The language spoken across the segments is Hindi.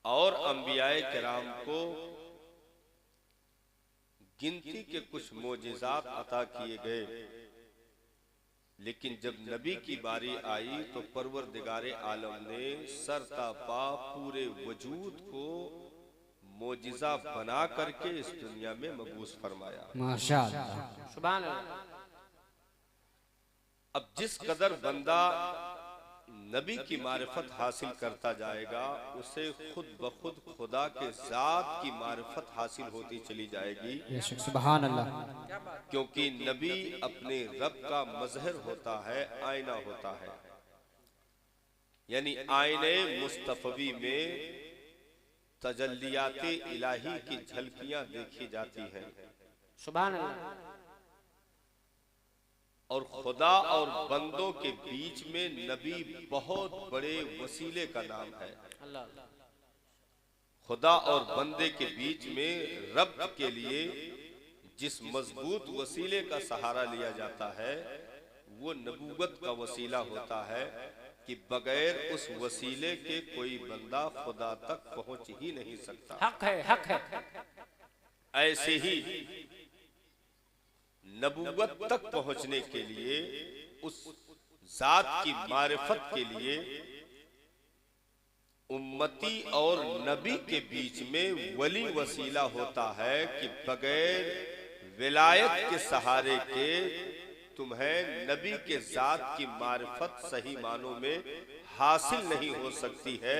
और अंबियाए किराम को गिनती के कुछ मोजिज़ात अता किए गए, लेकिन जब नबी की बारी आई तो परवरदिगारे आलम ने सरतापा पूरे वजूद को मोजिज़ा बना करके इस दुनिया में मबूस फरमाया। माशाअल्लाह, सुभान अल्लाह। अब जिस कदर बंदा नबी की मारिफत हासिल करता जाएगा, उसे खुद ब खुद खुदा के जात की मारिफत हासिल होती चली जाएगी। बेशक, सुभान अल्लाह। क्योंकि नबी अपने रब का मजहर होता है, आईना होता है। यानी आईने मुस्तफवी में तजल्लियाते इलाही की झलकियां देखी जाती हैं। सुभान अल्लाह। और खुदा और बंदों के बीच में नबी बहुत बड़े वसीले का नाम है। अल्लाह। खुदा और बंदे के बीच में रब्त के लिए जिस मजबूत वसीले का सहारा लिया जाता है, वो नबूवत का वसीला होता है कि बगैर उस वसीले के कोई बंदा खुदा तक पहुंच ही नहीं सकता। हक है, हक है। ऐसे ही नबूवत तक पहुंचने के लिए, उस जात की मारिफत के लिए उम्मती और नबी के बीच में वली वसीला होता है कि बगैर विलायत के सहारे के तुम्हें नबी के जात की मारिफत सही मानों में हासिल नहीं हो सकती है,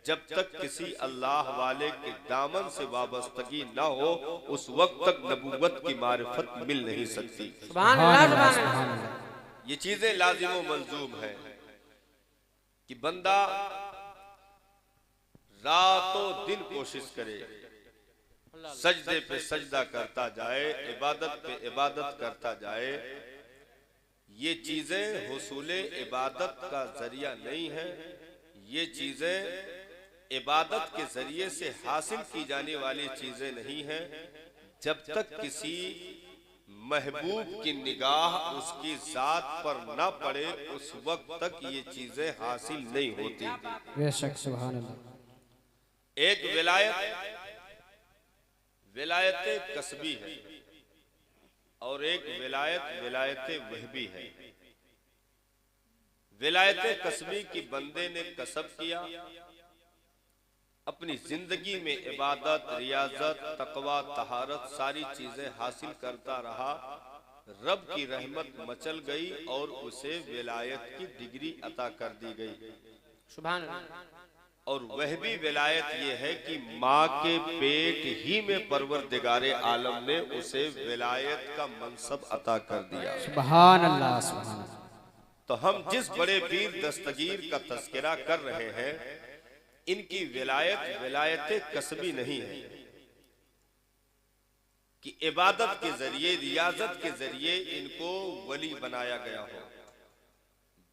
जब तक किसी अल्लाह वाले के दामन से वाबस्तगी न हो, उस वक्त तक नबूवत की मारिफत मिल नहीं सकती। सुभान अल्लाह, सुभान अल्लाह। ये चीजें लाजिम व मलजूम है कि बंदा रातों दिन कोशिश करे, सजदे पे सजदा करता जाए, इबादत पे इबादत करता जाए। ये चीजें हुसूले इबादत का जरिया नहीं है। ये चीजें इबादत के जरिए से हासिल की जाने वाली चीजें नहीं हैं। जब तक किसी महबूब की निगाह उसकी जात पर न पड़े, उस वक्त तक ये चीजें हासिल नहीं होती। बेशक, सुभान अल्लाह। एक विलायत कसबी है और एक विलायत वहबी है। विलायत कसबी की बंदे ने कसब किया, अपनी जिंदगी में इबादत, रियाजत, तकवा, तहारत सारी चीजें हासिल करता रहा। रब की रहमत मचल गई और उसे विलायत की डिग्री अता कर दी गई। सुभान अल्लाह। और वह भी विलायत ये है कि माँ के पेट ही में परवरदिगारे आलम ने उसे विलायत का मनसब अता कर दिया। सुभान अल्लाह, सुभान अल्लाह। तो हम जिस बड़े पीर दस्तगीर का तस्करा कर रहे हैं, इनकी विलायत कसबी नहीं है कि इबादत के जरिए, रियाजत के जरिए इनको वली बनाया गया हो,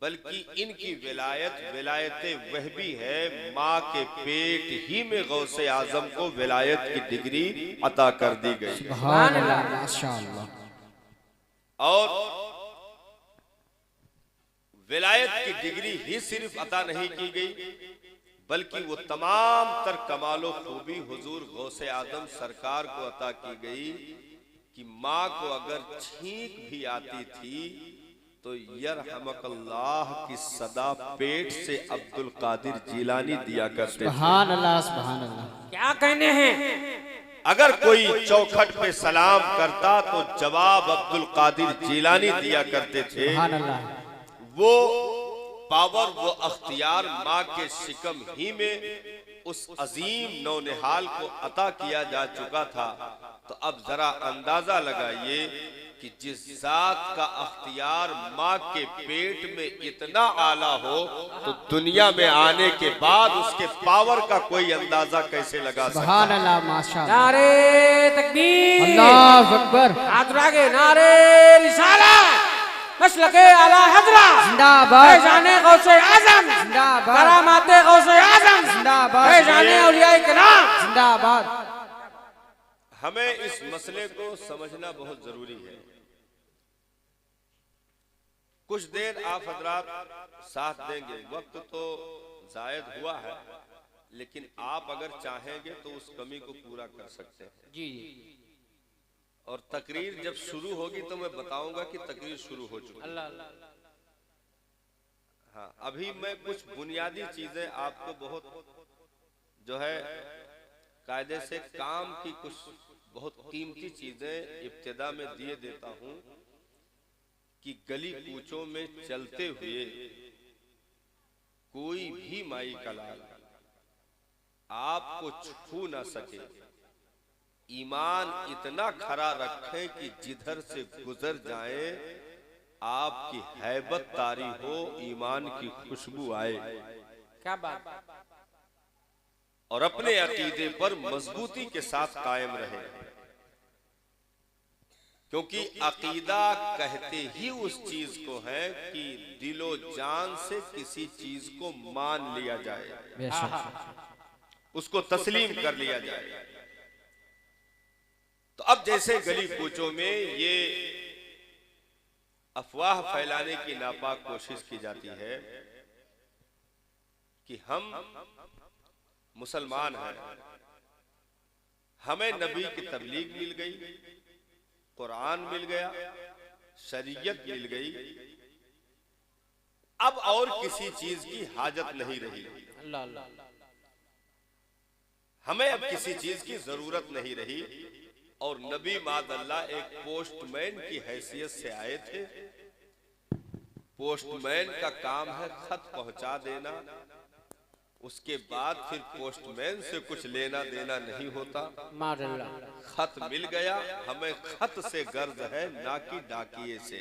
बल्कि इनकी विलायत वहबी है। माँ के पेट ही में गौसे आजम को विलायत की डिग्री अता कर दी गई। सुभान अल्लाह, माशाअल्लाह। और विलायत की डिग्री ही सिर्फ अता नहीं की गई, बल्कि वो तमाम तर कमालो खूबी हुजूर गौसे आदम सरकार को अता की गई कि माँ को अगर छींक भी आती थी तो यरहमकल्लाह की सदा पेट से अब्दुल कादिर जिलानी दिया करते थे। सुभान अल्लाह, सुभान अल्लाह। क्या कहने हैं। अगर कोई चौखट पे सलाम करता तो जवाब अब्दुल कादिर जिलानी दिया करते थे। सुभान अल्लाह। वो पावर, वो अख्तियार माँ के शिकम ही में उस अजीम नौनिहाल को अता किया जा चुका था। तो अब जरा अंदाजा लगाइए कि जिस जात का अख्तियार माँ के पेट में इतना आला हो, तो दुनिया में आने के बाद उसके पावर का कोई अंदाजा कैसे लगा सकता है। सुभान अल्लाह, माशाअल्लाह। नारे तकबीर, अल्लाहु अकबर। हाथ उठाके नारे रिसालत, मसलके आला हज़रत जिंदाबाद, जाने गौसे आज़म जिंदाबाद, करामाते गौसे आज़म जिंदाबाद, जाने औलियाए किराम जिंदाबाद। हमें इस मसले को समझना बहुत जरूरी है। कुछ देर आप हजरात साथ देंगे, वक्त तो जायद हुआ है, लेकिन आप अगर चाहेंगे तो उस कमी को पूरा कर सकते हैं। जी जी और तकरीर जब शुरू होगी तो मैं बताऊंगा कि तकरीर शुरू हो चुकी है। अल्लाह अल्लाह। हाँ, अभी मैं कुछ बुनियादी चीजें आपको बहुत जो है कायदे से काम की कुछ बहुत कीमती चीजें इब्तिदा में दिए देता हूं कि गली कूचों में चलते हुए कोई भी माई का लाल आपको छू ना सके। ईमान इतना खरा रखें कि जिधर से गुजर जाए आपकी हैबत तारी हो, ईमान की खुशबू आए। क्या बात। और अपने अकीदे पर मजबूती के साथ कायम रहे, क्योंकि अकीदा कहते ही उस चीज को है कि दिलो जान से किसी चीज को मान लिया जाए, उसको तस्लीम कर लिया जाए। तो अब जैसे गली कूचों में ये अफवाह फैलाने की नापाक कोशिश की जाती है कि हम मुसलमान हैं, हमें नबी की तबलीग मिल गई, कुरान मिल गया, शरीयत मिल गई, अब और किसी चीज की हाजत नहीं रही। अल्लाह अल्लाह। हमें अब किसी चीज की जरूरत नहीं रही। और नबी मादल्ला एक पोस्टमैन की हैसियत से आए थे। पोस्टमैन का काम है खत पहुंचा देना, उसके बाद फिर पोस्टमैन से कुछ लेना देना नहीं होता। खत मिल गया, हमें खत से गर्ज है ना कि डाकिए से।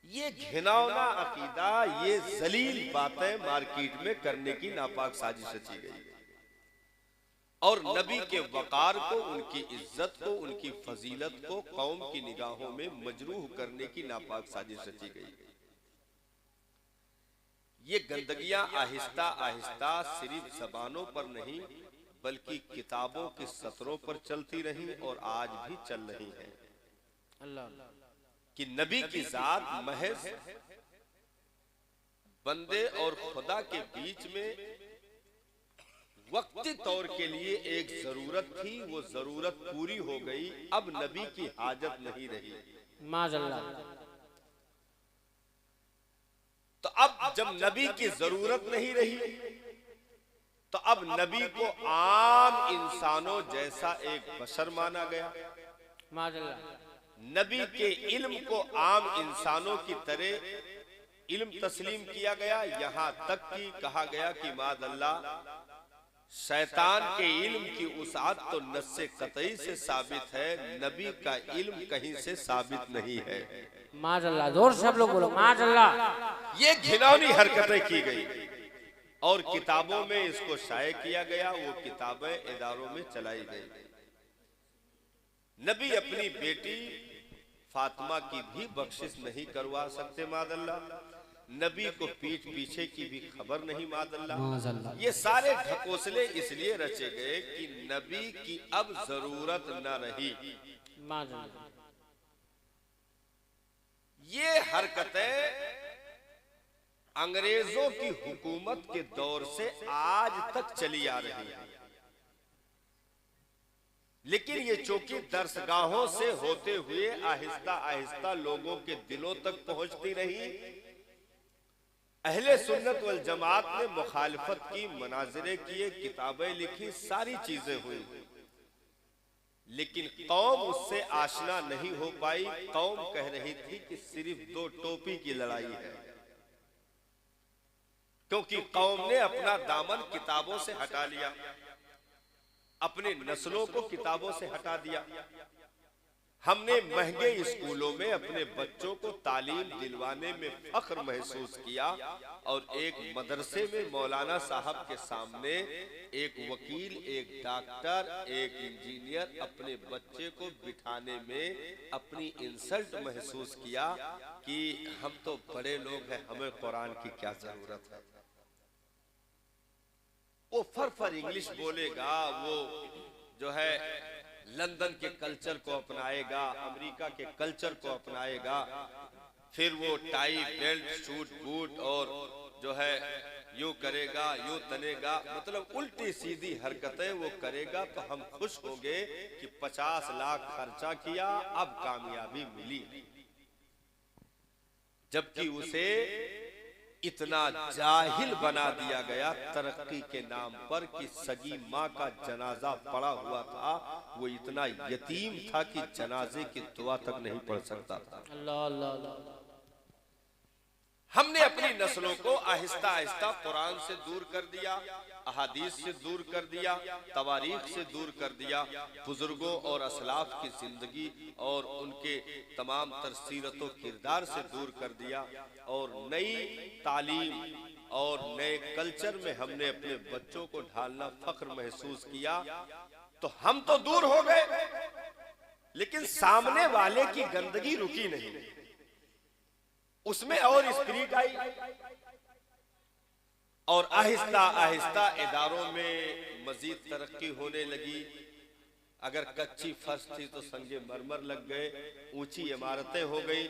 ये घिनौना अकीदा, ये जलील बातें मार्केट में करने की नापाक साजिश रची गई और नबी के वकार को, उनकी इज्जत को, उनकी फजीलत को कौम की निगाहों में मजरूह करने की नापाक साजिश रची गई। ये गंदगियां आहिस्ता आहिस्ता सिर्फ जबानों पर नहीं बल्कि किताबों के सतरों पर चलती रही और आज भी चल रही है। अल्लाह। कि नबी की जात महज बंदे और खुदा के बीच में वक्ती तौर के लिए एक जरूरत थी, वो जरूरत पूरी हो गई, अब नबी की हाजत नहीं रही। माज़अल्लाह। तो अब जब नबी की जरूरत नहीं रही तो अब नबी को आम इंसानों जैसा एक बशर माना गया। माज़अल्लाह। नबी के इल्म को आम इंसानों की तरह इल्म तस्लीम किया गया। यहां तक कि कहा गया कि मादअल्लाह शैतान के इल्म की उसात तो नस्से कतई से साबित है, नबी का इल्म कहीं से साबित नहीं है। माज़अल्लाह। जोर से सब लोग बोलो माज़अल्लाह। ये घिनौनी हरकतें की गई और किताबों में इसको शाये किया गया, वो किताबें इदारों में चलाई गई। नबी अपनी बेटी फातिमा की भी बख्शिश नहीं करवा सकते मादअल्लाह। नबी को पीठ पीछे की भी खबर नहीं मादअल्लाह। ये सारे ढकोसले इसलिए रचे गए कि नबी की अब जरूरत न रही। माज़अल्लाह। ये हरकतें अंग्रेजों की हुकूमत के दौर से आज तक चली आ रही है, लेकिन ये चौकी दरसगाहों से होते हुए आहिस्ता आहिस्ता लोगों के दिलों तक पहुंचती रही। अहले सुन्नत वल जमात ने मुखालिफत की, मनाजिरे किए, किताबें लिखी, सारी चीजें हुई, लेकिन कौम उससे आशना नहीं हो पाई। कौम कह रही थी कि सिर्फ दो टोपी की लड़ाई है, क्योंकि कौम ने अपना दामन किताबों से हटा लिया, अपने नस्लों को किताबों से हटा दिया। हमने महंगे स्कूलों में अपने बच्चों को तालीम दिलवाने में फख्र महसूस किया और एक मदरसे में मौलाना साहब के सामने एक वकील, एक डॉक्टर, एक इंजीनियर अपने बच्चे को बिठाने में अपनी इंसल्ट महसूस किया कि हम तो बड़े लोग हैं, हमें कुरान की क्या जरूरत है। वो फर इंग्लिश बोलेगा, वो जो है लंदन के कल्चर को अपनाएगा, अमेरिका के कल्चर को अपनाएगा, फिर वो टाई बेल्ट सूट बूट और जो है यूं करेगा, यूं तनेगा, मतलब उल्टी सीधी हरकतें वो करेगा तो हम खुश होंगे कि 50 लाख खर्चा किया, अब कामयाबी मिली। जबकि उसे इतना जाहिल बना दिया गया तरक्की के नाम पर कि सगी माँ का जनाजा पड़ा हुआ था, वो इतना यतीम था कि जनाजे की दुआ तक नहीं पढ़ सकता था। अल्लाह अल्लाह अल्लाह। हमने अपनी नस्लों को आहिस्ता आहिस्ता कुरान से दूर कर दिया, अहादीस से दूर कर दिया, तवारीख से दूर कर दिया, बुजुर्गों और असलाफ की जिंदगी और उनके तमाम तर सीरत व किरदार से दूर कर दिया, और नई तालीम और नए कल्चर में हमने अपने बच्चों को ढालना फख्र महसूस किया। तो हम तो दूर हो गए, लेकिन सामने वाले की गंदगी रुकी नहीं, उसमें और स्पिरिट आई, और आहिस्ता आहिस्ता इदारों में मजीद तरक्की होने लगी। अगर कच्ची फर्श थी तो संगे मरमर लग गए, ऊंची इमारतें हो गई,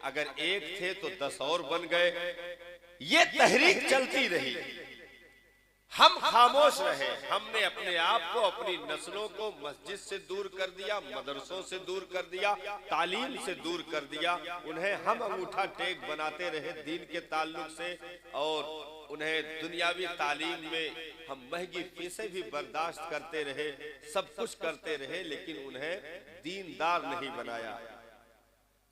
अगर एक थे तो 10 और बन गए। ये तहरीक चलती रही, हम खामोश रहे। हमने अपने आप को, अपनी नस्लों को मस्जिद से दूर कर दिया, मदरसों से दूर कर दिया, तालीम से दूर कर दिया। उन्हें हम अंगूठा टेक बनाते रहे दीन के ताल्लुक से, और उन्हें दुनियावी तालीम में हम महंगी फीसें भी बर्दाश्त करते रहे, सब कुछ करते रहे, लेकिन उन्हें दीनदार नहीं बनाया।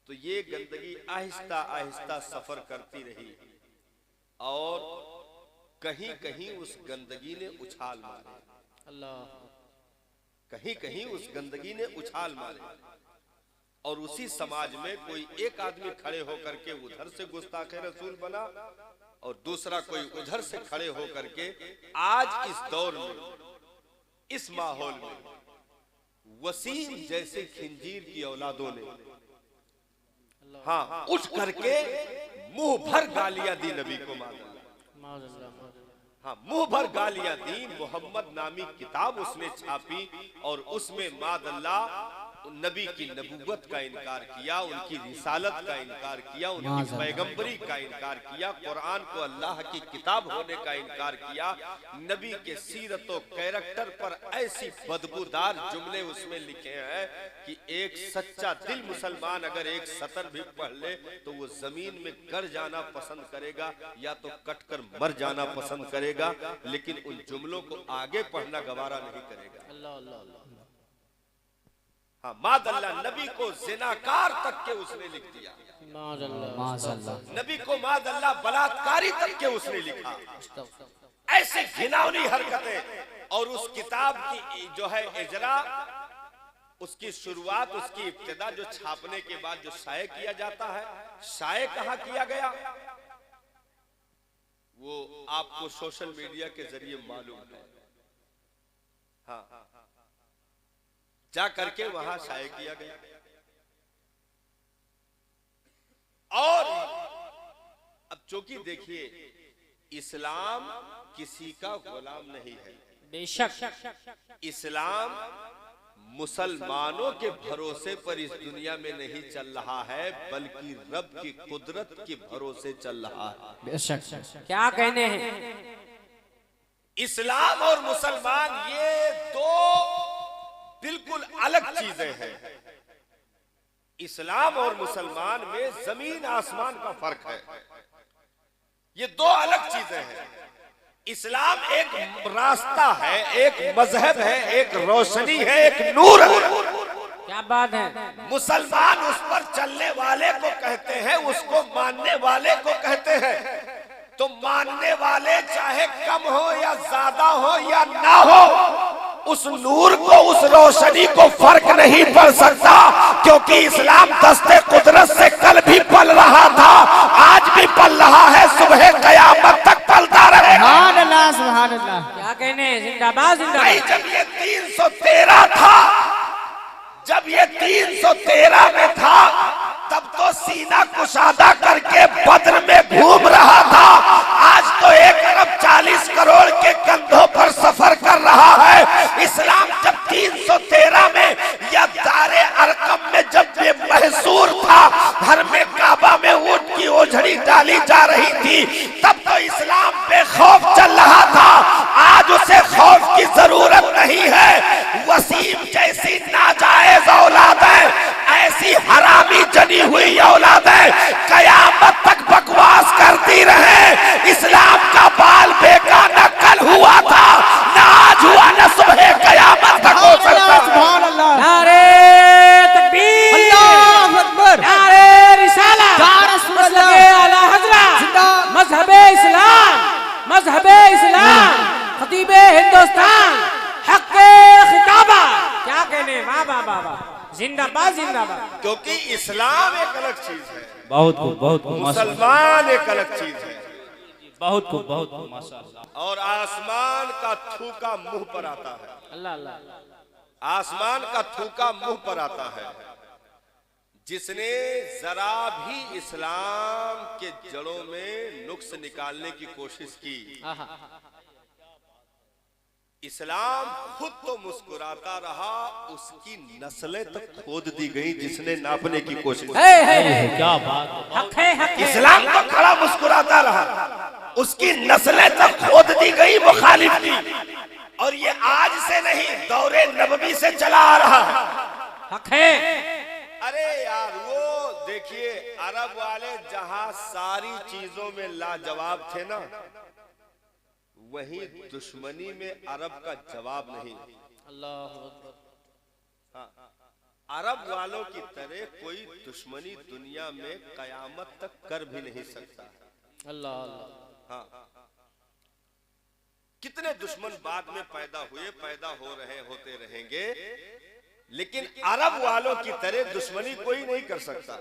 तो ये गंदगी आहिस्ता आहिस्ता सफर करती रही, और कहीं कहीं उस गंदगी ने उछाल मारे, अल्लाह, कहीं कहीं उस गंदगी ने उछाल मारे, और उसी समाज में कोई एक आदमी खड़े होकर के उधर से गुस्ताखे रसूल बना, और दूसरा कोई उधर से खड़े होकर के आज इस दौर में, इस माहौल में वसीम जैसे खिंजीर की औलादों ने हाँ उठ करके मुंह भर गालियां दी नबी को। हाँ, मुंह भर गालियां दी। मोहम्मद नामी किताब उसने छापी, और उसमें मादल्ला नबी की नबूवत का इनकार किया, उनकी रिसालत का इनकार किया, उनकी पैगंबरी का इनकार किया, कुरान को अल्लाह की किताब होने का इनकार किया। नबी के सीरत और कैरेक्टर पर ऐसी बदबूदार जुमले उसमें लिखे हैं कि एक सच्चा दिल मुसलमान अगर एक सतर भी पढ़ ले तो वो जमीन में गड़ जाना पसंद करेगा, या तो कटकर मर जाना पसंद करेगा, लेकिन उन जुमलों को आगे पढ़ना गवारा नहीं करेगा। अल्लाह अल्लाह अल्लाह। हाँ, मादल्ला नबी को जिनाकार तक के उसने लिख दिया, माज़अल्लाह। नबी को मादल्ला बलात्कारी तक के उसने लिखा। ऐसी घिनौनी हरकतें। और उस किताब की जो है इजरा, उसकी शुरुआत, उसकी इब्तिदा जो छापने के बाद जो शाये किया जाता है, शाये कहाँ किया गया वो आपको सोशल मीडिया के जरिए मालूम है। हाँ, जा करके वहां शाये किया गया। और अब चूंकि देखिए, इस्लाम किसी का गुलाम नहीं है, बेशक इस्लाम मुसलमानों के भरोसे पर इस दुनिया में नहीं चल रहा है, बल्कि रब की कुदरत के भरोसे चल रहा है। बेशक। क्या कहने हैं? इस्लाम और मुसलमान ये दो बिल्कुल अलग चीजें हैं। इस्लाम और मुसलमान में जमीन आसमान का फर्क है। ये दो अलग चीजें हैं। इस्लाम एक रास्ता है, एक मजहब है, एक रोशनी है, एक नूर है। क्या बात है? मुसलमान उस पर चलने वाले को कहते हैं, उसको मानने वाले को कहते हैं। तो मानने वाले चाहे कम हो या ज्यादा हो या ना हो, उस नूर को, उस रोशनी को फर्क नहीं पड़ सकता, क्योंकि इस्लाम दस्ते कुदरत से कल भी पल रहा था, आज भी पल रहा है, सुबह कयामत तक पलता रहेगा। सुभान अल्लाह, सुभान अल्लाह। क्या कहने? जिंदाबाद जिंदाबाद। जब ये 313 था, जब ये 313 में था, तब तो सीना कुशादा करके बद्र में घूम रहा था। आज तो 1 अरब 40 करोड़ के कंधों पर सफर कर रहा है। इस्लाम जब 313 में या दारे अरकम में जब ये महसूर था, घर में काबा में ऊंट की ओझड़ी डाली जा रही थी, तब तो इस्लाम बेखौफ से खौफ की जरूरत नहीं है। वसीम जैसी नाजायज औलाद है, ऐसी हरामी जनी हुई औलाद है, कयामत तक बकवास करती रहे। इस्लाम का बाल बेका न कल हुआ था, न आज हुआ, न सुबह कयामत तक हो सकता है। नारे तकबीर, अल्लाहु अकबर, नारे रिसालत, या रसूल अल्लाह, मसलके आला हज़रत, जिंदा- मजहबे इस्लाम, मजहबे इस्लाम, खतीबे हिंदुस्तान, हक़्क़े खिताबा। क्या कहने, वाह वाह वाह वाह, जिंदाबाद जिंदाबाद। क्योंकि इस्लाम एक अलग चीज है, बहुत खूब, बहुत खूब, माशाअल्लाह, मुसलमान एक अलग चीज है, बहुत खूब, बहुत खूब, माशाअल्लाह। और आसमान का थूका मुंह पर आता है। अल्लाह अल्लाह। आसमान का थूका मुंह पर आता है। जिसने जरा भी इस्लाम के जड़ों में नुक्स निकालने की कोशिश की, इस्लाम खुद तो मुस्कुराता रहा, उसकी नस्लें तक खोद दी गई जिसने नापने की कोशिश की। क्या बात है। हक है, हक है। इस्लाम तो खड़ा मुस्कुराता रहा, उसकी नस्लें तक खोद दी गई मुखालिफ की। और ये आज से नहीं, दौरे नबवी से चला आ रहा है। हक है। अरे यार वो देखिए, अरब वाले जहां सारी चीजों में लाजवाब थे ना, वहीं दुश्मनी में अरब का जवाब नहीं। हाँ, अरब वालों की तरह कोई दुश्मनी दुनिया में कयामत तक कर भी नहीं सकता। अल्लाह अल्लाह। हाँ, कितने दुश्मन बाद में पैदा हुए, पैदा हो रहे, होते रहेंगे, लेकिन अरब वालों की तरह दुश्मनी कोई नहीं कर सकता।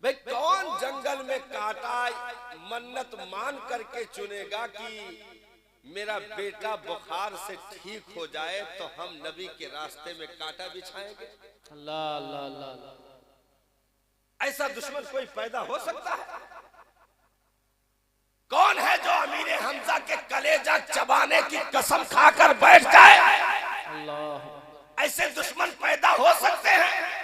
भाई कौन जंगल में काटा मन्नत मान करके चुनेगा कि मेरा बेटा बुखार से ठीक हो जाए तो हम नबी के रास्ते में कांटा बिछाएंगे? अल्लाह अल्लाह अल्लाह। ऐसा दुश्मन कोई पैदा हो सकता है? कौन है जो अमीर हमजा के कलेजा चबाने की कसम खाकर बैठ जाए? अल्लाह। ऐसे दुश्मन पैदा हो सकते हैं?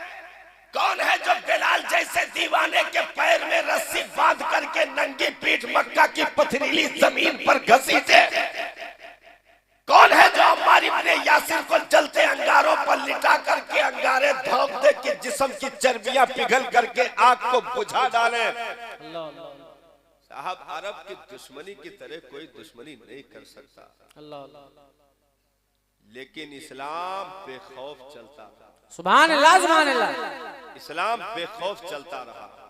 कौन है जो बिलाल जैसे दीवाने के पैर में रस्सी बांध करके नंगी पीठ मक्का की पथरीली जमीन पर घसीटे? कौन है जो अम्मार इब्ने यासिर को जलते अंगारों पर लिटा करके अंगारे धोंक दे कि जिस्म की चर्बियां पिघल करके आग को बुझा डाले? साहब, अरब की दुश्मनी की तरह कोई दुश्मनी नहीं कर सकता। लेकिन इस्लाम बेखौफ चलता रहा। सुभान अल्लाह, सुभान अल्लाह। इस्लाम बेखौफ चलता रहा।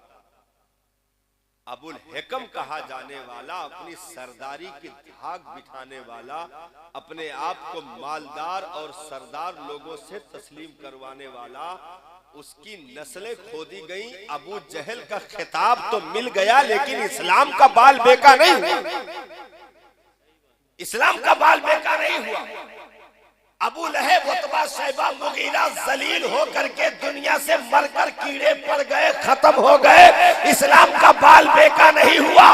अबुल हिकम कहा जाने वाला, अपनी सरदारी की धाक बिठाने वाला, अपने आप को मालदार और सरदार लोगों से तस्लीम करवाने वाला, उसकी नस्लें खोदी गई। अबू जहल का खिताब तो मिल गया, लेकिन इस्लाम का बाल बेका नहीं हुआ। इस्लाम का बाल बेका नहीं हुआ। अबू लहब, उतबा, शैबा, मुगीरा जलील हो करके दुनिया से मरकर कीड़े पड़ गए, खत्म हो गए। इस्लाम का बाल बेका नहीं हुआ।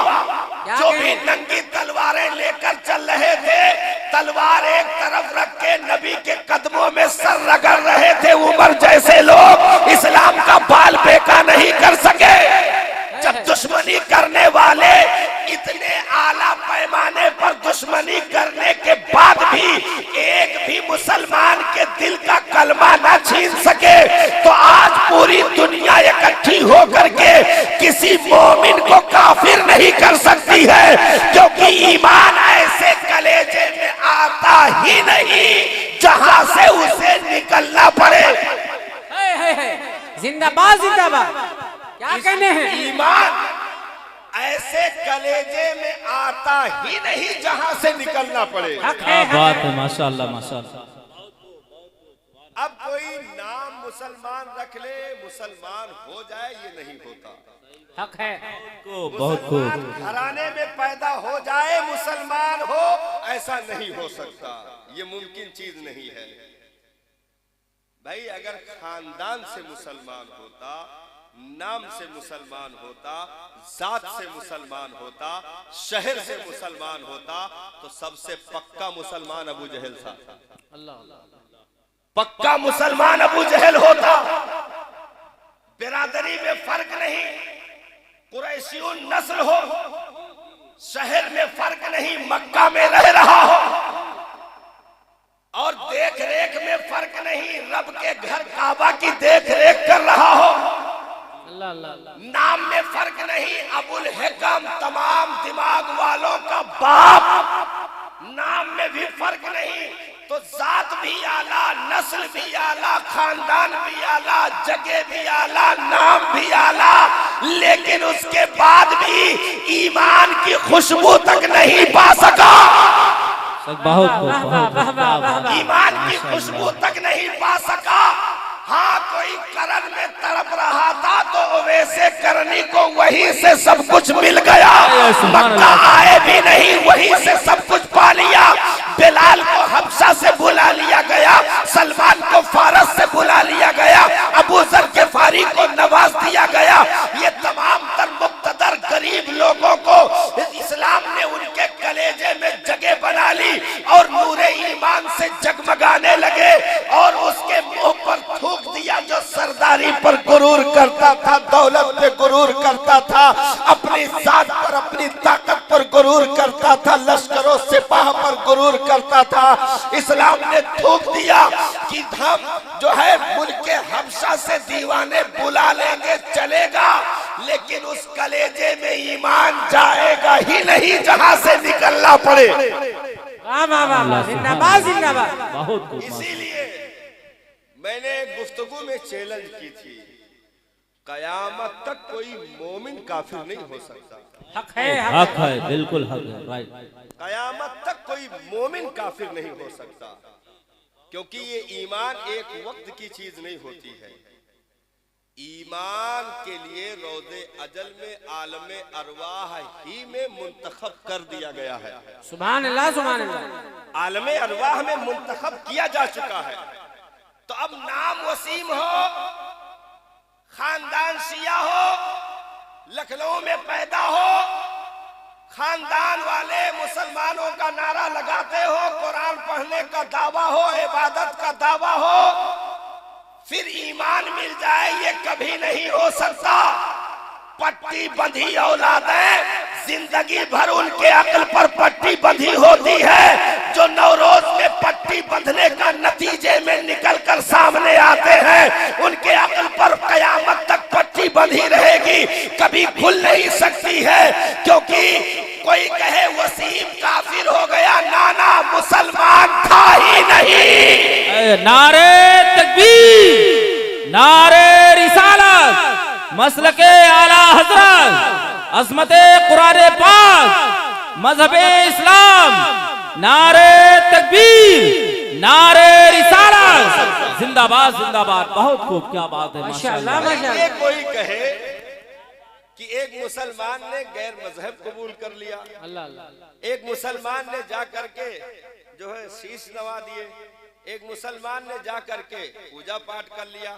जो भी नंगी तलवारें लेकर चल रहे थे, तलवार एक तरफ रख के नबी के कदमों में सर रगड़ रहे थे उमर जैसे लोग, इस्लाम का बाल बेका नहीं कर सके। जब दुश्मनी करने वाले इतने आला पैमाने पर दुश्मनी करने के बाद भी एक भी मुसलमान के दिल का कलमा न छीन सके, तो आज पूरी दुनिया इकट्ठी होकर के किसी मोमिन को काफिर नहीं कर सकती है, क्योंकि ईमान ऐसे कलेजे में आता ही नहीं जहां से उसे निकलना पड़े। जिंदाबाद जिंदाबाद। क्या कहने हैं? ईमान ऐसे कलेजे में आता ही नहीं जहां से निकलना पड़े। क्या बात है, माशाअल्लाह, माशाअल्लाह। अब कोई नाम मुसलमान रख ले, मुसलमान हो जाए, ये नहीं होता। हक है। बहुत खूब। घराने में पैदा हो जाए, मुसलमान हो, ऐसा नहीं हो सकता। ये मुमकिन चीज नहीं है। भाई अगर खानदान से मुसलमान होता, नाम से मुसलमान होता, जात से मुसलमान होता, शहर से मुसलमान होता, तो सबसे पक्का मुसलमान अबू जहल था। पक्का मुसलमान अबू जहल होता। बिरादरी में फर्क नहीं, कुरैशियों नस्ल हो, शहर में फर्क नहीं, मक्का में रह रहा नहीं, अबुल हिकम तमाम दिमाग वालों का बाप, नाम में भी फर्क नहीं। तो जात भी आला, नस्ल भी आला, खानदान भी आला, जगह भी आला, नाम भी आला, लेकिन उसके बाद भी ईमान की खुशबू तक नहीं पा सका। ईमान की खुशबू तक नहीं पा सका। हाँ, कोई करन में तड़प रहा था तो वैसे करनी को वहीं से सब कुछ मिल गया। मक्का आए भी नहीं, वहीं से सब कुछ पा लिया। बिलाल को हबशा से बुला लिया गया, सलमान को फारस से बुला लिया गया, अबू जर गिफारी को नवाज दिया गया। ये तमाम तर मुक्तदर गरीब लोगों को इस्लाम ने उनके कलेजे में जगह बना ली और नूरे ईमान से जगमगाने लगे और उसके मुंह पर थूक दिया जो सरदारी पर गुरूर करता था, दौलत पे गुरूर करता था, अपनी जात पर, अपनी ताकत पर गुरूर करता था, लश्करों सिपाह पर गुरूर करता था। इस्लाम ने थूक दिया कि हम जो है मुल्क हबशा से दीवाने बुला लेंगे, चलेगा, लेकिन उस कलेजे में ईमान जाएगा ही नहीं जहां से निकलना पड़े। जिंदाबाद जिंदाबाद। बहुत इसीलिए मैंने गुफ्तगू में चैलेंज की थी, कयामत तक कोई मोमिन काफिर नहीं हो सकता। हक है, हक है, बिल्कुल हक है, राइट। कयामत तक कोई मोमिन काफिर नहीं हो सकता, क्योंकि ये ईमान एक वक्त की चीज नहीं होती है। ईमान के लिए रोज़े अजल में आलमे अरवाह ही में मुंतखब कर दिया गया है। सुभान अल्लाह, सुभान अल्लाह। आलमे अरवाह में मुंतखब किया जा चुका है। तो अब नाम वसीम हो, खानदान शिया हो, लखनऊ में पैदा हो, खानदान वाले मुसलमानों का नारा लगाते हो, कुरान पढ़ने का दावा हो, इबादत का दावा हो, फिर ईमान मिल जाए, ये कभी नहीं हो सकता। पट्टी बंधी औलादें जिंदगी भर उनके अक्ल पर पट्टी बंधी होती है, जो नौरोज में पट्टी बंधने का नतीजे में निकलकर सामने आते हैं, उनके अक्ल पर कयामत तक पट्टी बंधी रहेगी, कभी खुल नहीं सकती है। क्योंकि कोई कहे वसीम काफिर हो गया, नाना मुसलमान था ही नहीं। नारे तकबीर, नारे रिसालत, मसलके आला हजरत, अज़मते कुरान पाक, मजहबे इस्लाम, नारे तकबीर, नारे रिसालत, जिंदाबाद जिंदाबाद। बहुत खूब, क्या बात है, माशाअल्लाह ये कोई कहे कि एक मुसलमान ने गैर मजहब कबूल कर लिया, अल्लाह अल्लाह। एक मुसलमान ने जा करके जो है शीश नवा दिए, एक मुसलमान ने जा करके पूजा पाठ कर लिया।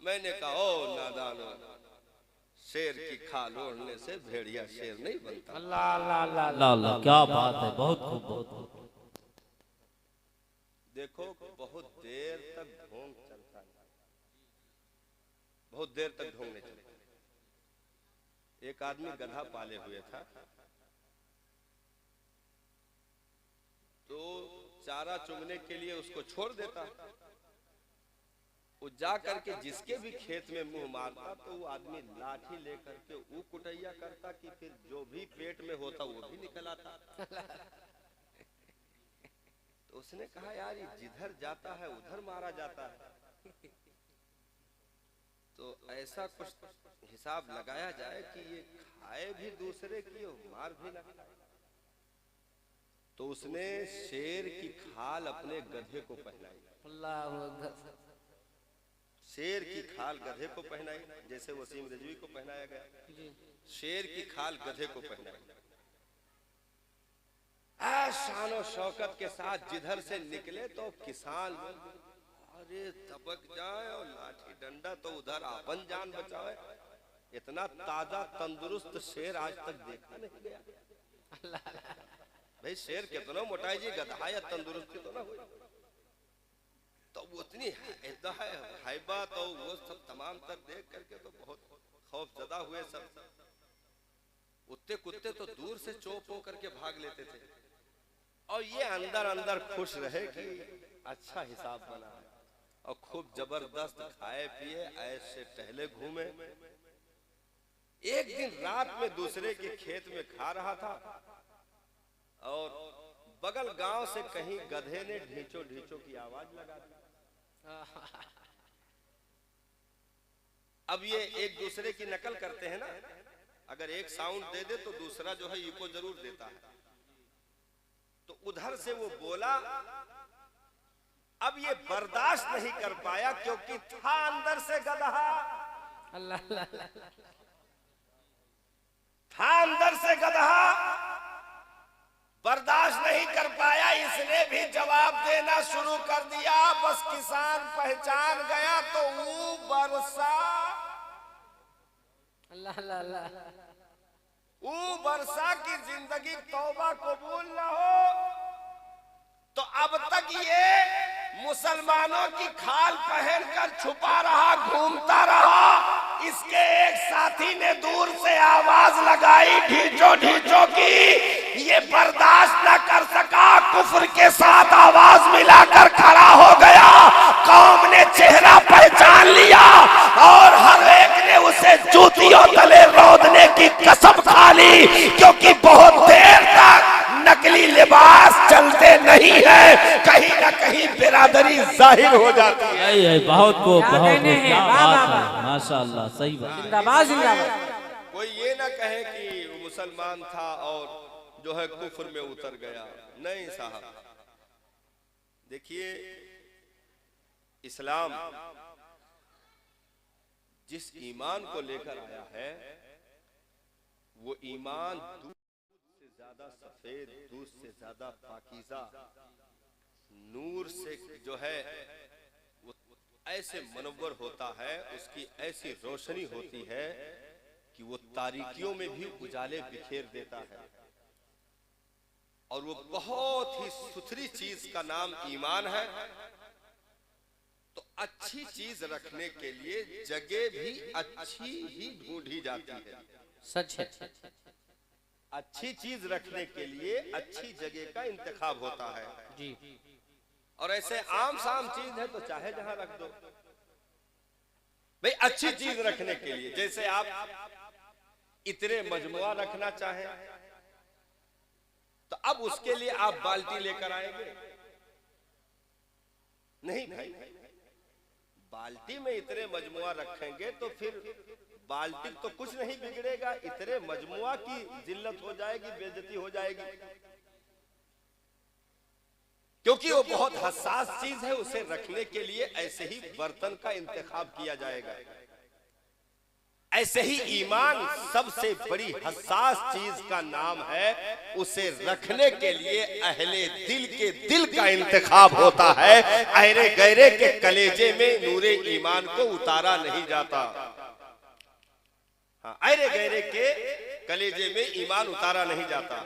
मैंने कहा, ओ नादानो, शेर की खाल ओढ़ने से भेड़िया शेर नहीं बनता। अल्लाह अल्लाह अल्लाह अल्लाह अल्लाह, क्या बात है, बहुत खूब, बहुत खूब। देखो, बहुत देर तक ढोंग चलता है, बहुत देर तक ढोंग नहीं चलता। एक आदमी गधा पाले हुए था, तो चारा चुगने के लिए उसको छोड़ देता, वो जा करके जिसके भी खेत में मुंह मारता तो वो आदमी लाठी लेकर के वो कुटैया करता कि फिर जो भी पेट में होता वो भी निकल आता। तो उसने कहा, यार ये जिधर जाता है उधर मारा जाता है, तो ऐसा कुछ हिसाब लगाया जाए कि ये खाए भी दूसरे की और मार भी ना। तो उसने शेर की खाल अपने गधे को पहनाई। अल्लाहु अकबर। शेर की खाल गधे को पहनाई, जैसे वसीम रिजवी को पहनाया गया, शेर की खाल गधे को पहनाई। शान और शौकत के साथ जिधर से निकले तो किसान अरे दबक जाए और लाठी डंडा तो उधर अपन जान बचाए। इतना ताजा तंदुरुस्त शेर आज तक देखा नहीं गया। भाई शेर कितना मोटाई जी, गधा या तंदुरुस्ती तो ना हुई। तो उतनी हाइबा तो वो सब तमाम तर देख करके तो बहुत खौफजदा हुए सब। कुत्ते कुत्ते तो दूर से चौप हो करके भाग लेते थे, और ये अंदर अंदर खुश रहे कि अच्छा हिसाब बना है, और खूब जबरदस्त खाए पिए ऐसे टहले घूमे। एक दिन रात में दूसरे के खेत में खा रहा था और बगल गांव से कहीं गधे ने ढींचो ढींचो की आवाज लगा दी। अब ये एक दूसरे की नकल करते हैं ना, अगर एक साउंड दे दे तो दूसरा जो है इको जरूर देता है। तो उधर से वो बोला, अब ये बर्दाश्त नहीं कर पाया क्योंकि था अंदर से गधा, था अंदर से गधा, बर्दाश्त नहीं कर पाया। इसने भी जवाब देना शुरू कर दिया। बस किसान पहचान गया तो वो बरसा, वो बरसा की जिंदगी तौबा कबूल न हो। तो अब तक ये मुसलमानों की खाल पहनकर छुपा रहा, घूमता रहा। इसके एक साथी ने दूर से आवाज लगाई ढींचो ढींचो की। ये बर्दाश्त न कर सका, कुफ्र के साथ आवाज मिलाकर खड़ा हो गया। कौम ने चेहरा पहचान लिया और हर एक ने उसे जूतियों तले रौंदने की कसम खा ली, क्योंकि बहुत देर तक नकली लिबास चलते नहीं है, कहीं ना कहीं बिरादरी जाहिर हो जाती है। बहुत को क्या बहुत कहने हैं, क्या वाह, बात वाह, है, माशाअल्लाह, सही बात। जिंदाबाद जिंदाबाद। कोई ये ना कहे कि वो मुसलमान था और जो है कुफ्र में उतर गया, नहीं साहब। देखिए, इस्लाम जिस ईमान को लेकर आया है वो ईमान दूध से ज्यादा सफेद, दूध से ज्यादा पाकीज़ा, नूर से जो है वो ऐसे मनव्वर होता है, उसकी ऐसी रोशनी होती है कि वो तारीकियों में भी उजाले बिखेर देता है। और वो बहुत ही सुथरी चीज का नाम ईमान है। तो अच्छी चीज रखने के लिए जगह भी अच्छी ही ढूंढी जाती है। सच है। अच्छी चीज रखने के लिए अच्छी जगह का इंतखाब होता है जी। और ऐसे आम साम चीज है तो चाहे जहां रख दो। भाई अच्छी चीज रखने के लिए, जैसे आप इतने मजमुआ रखना चाहें तो अब उसके लिए आप बाल्टी लेकर आएंगे? नहीं भाई, बाल्टी में इतने मजमुआ रखेंगे तो फिर बाल्टी तो कुछ नहीं बिगड़ेगा, इतने मजमुआ की जिल्लत हो जाएगी, बेइज्जती हो जाएगी। क्योंकि वो बहुत हसास चीज है, उसे रखने के लिए ऐसे ही बर्तन का इंतखाब किया जाएगा। ऐसे ही ईमान सबसे बड़ी हसास चीज का नाम है, उसे रखने के लिए अहले दिल के दिल का इंतखाब होता है। अहरे गहरे के कलेजे में नूरे ईमान को उतारा नहीं जाता। हाँ, अहरे गहरे के कलेजे में ईमान उतारा नहीं जाता।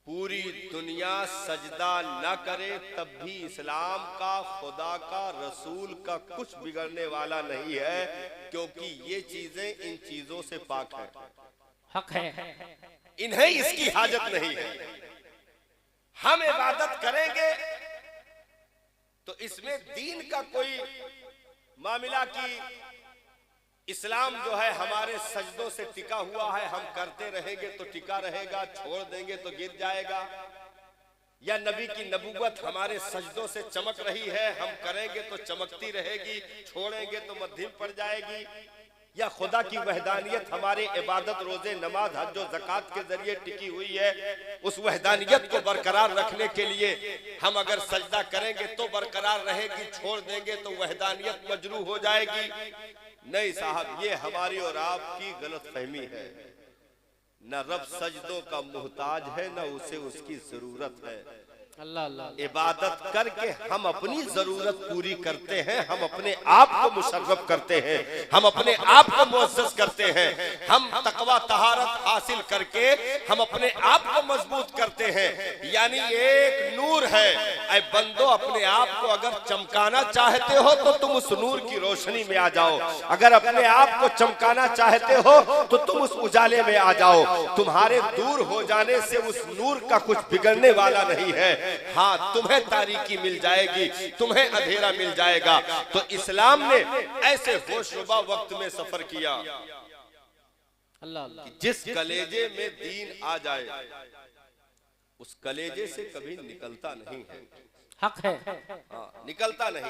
पूरी दुनिया सजदा न करे तब भी इस्लाम का, खुदा का, रसूल का कुछ बिगड़ने वाला नहीं है, क्योंकि ये चीजें इन चीजों से पाक है, हक है। इन्हें इसकी हाजत नहीं है। हम इबादत करेंगे तो इसमें दीन का कोई मामला की इस्लाम जो है हमारे सजदों से टिका हुआ है, हम करते रहेंगे तो टिका रहेगा, छोड़ देंगे तो गिर जाएगा। या नबी की नबूवत हमारे सजदों से चमक रही है, हम करेंगे तो चमकती रहेगी, छोड़ेंगे तो मध्यम पड़ जाएगी। या खुदा की वहदानियत हमारे इबादत, रोजे, नमाज, हज और ज़कात के जरिए टिकी हुई है, उस वहदानियत को बरकरार रखने के लिए हम अगर सजदा करेंगे तो बरकरार रहेगी, छोड़ देंगे तो वहदानियत मजरू हो जाएगी। नहीं साहब, ये हमारी और आपकी गलतफहमी है। न रब सजदों का मुहताज है, न उसे उसकी जरूरत है। अल्लाह अल्लाह। इबादत करके हम अपनी जरूरत पूरी करते हैं, हम अपने आप को मुशर्रफ करते हैं, हम अपने आप को मुअज़्ज़ज़ करते हैं, हम तकवा तहारत हासिल करके हम अपने आप को मजबूत करते हैं। यानी एक नूर है, ऐ बंदो अपने आप को अगर चमकाना चाहते हो तो तुम उस नूर की रोशनी में आ जाओ, अगर अपने आप को चमकाना चाहते हो तो तुम उस उजाले में आ जाओ। तुम्हारे दूर हो जाने से उस नूर का कुछ बिगड़ने वाला नहीं है। हाँ, तुम्हें तारीकी मिल जाएगी, तुम्हें अंधेरा मिल जाएगा। तो इस्लाम ने ऐसे होशरुबा वक्त में सफर किया अल्लाह अल्लाह। कि जिस कलेजे में दीन आ जाए उस कलेजे से कभी निकलता नहीं है। हक है। हाँ, निकलता नहीं।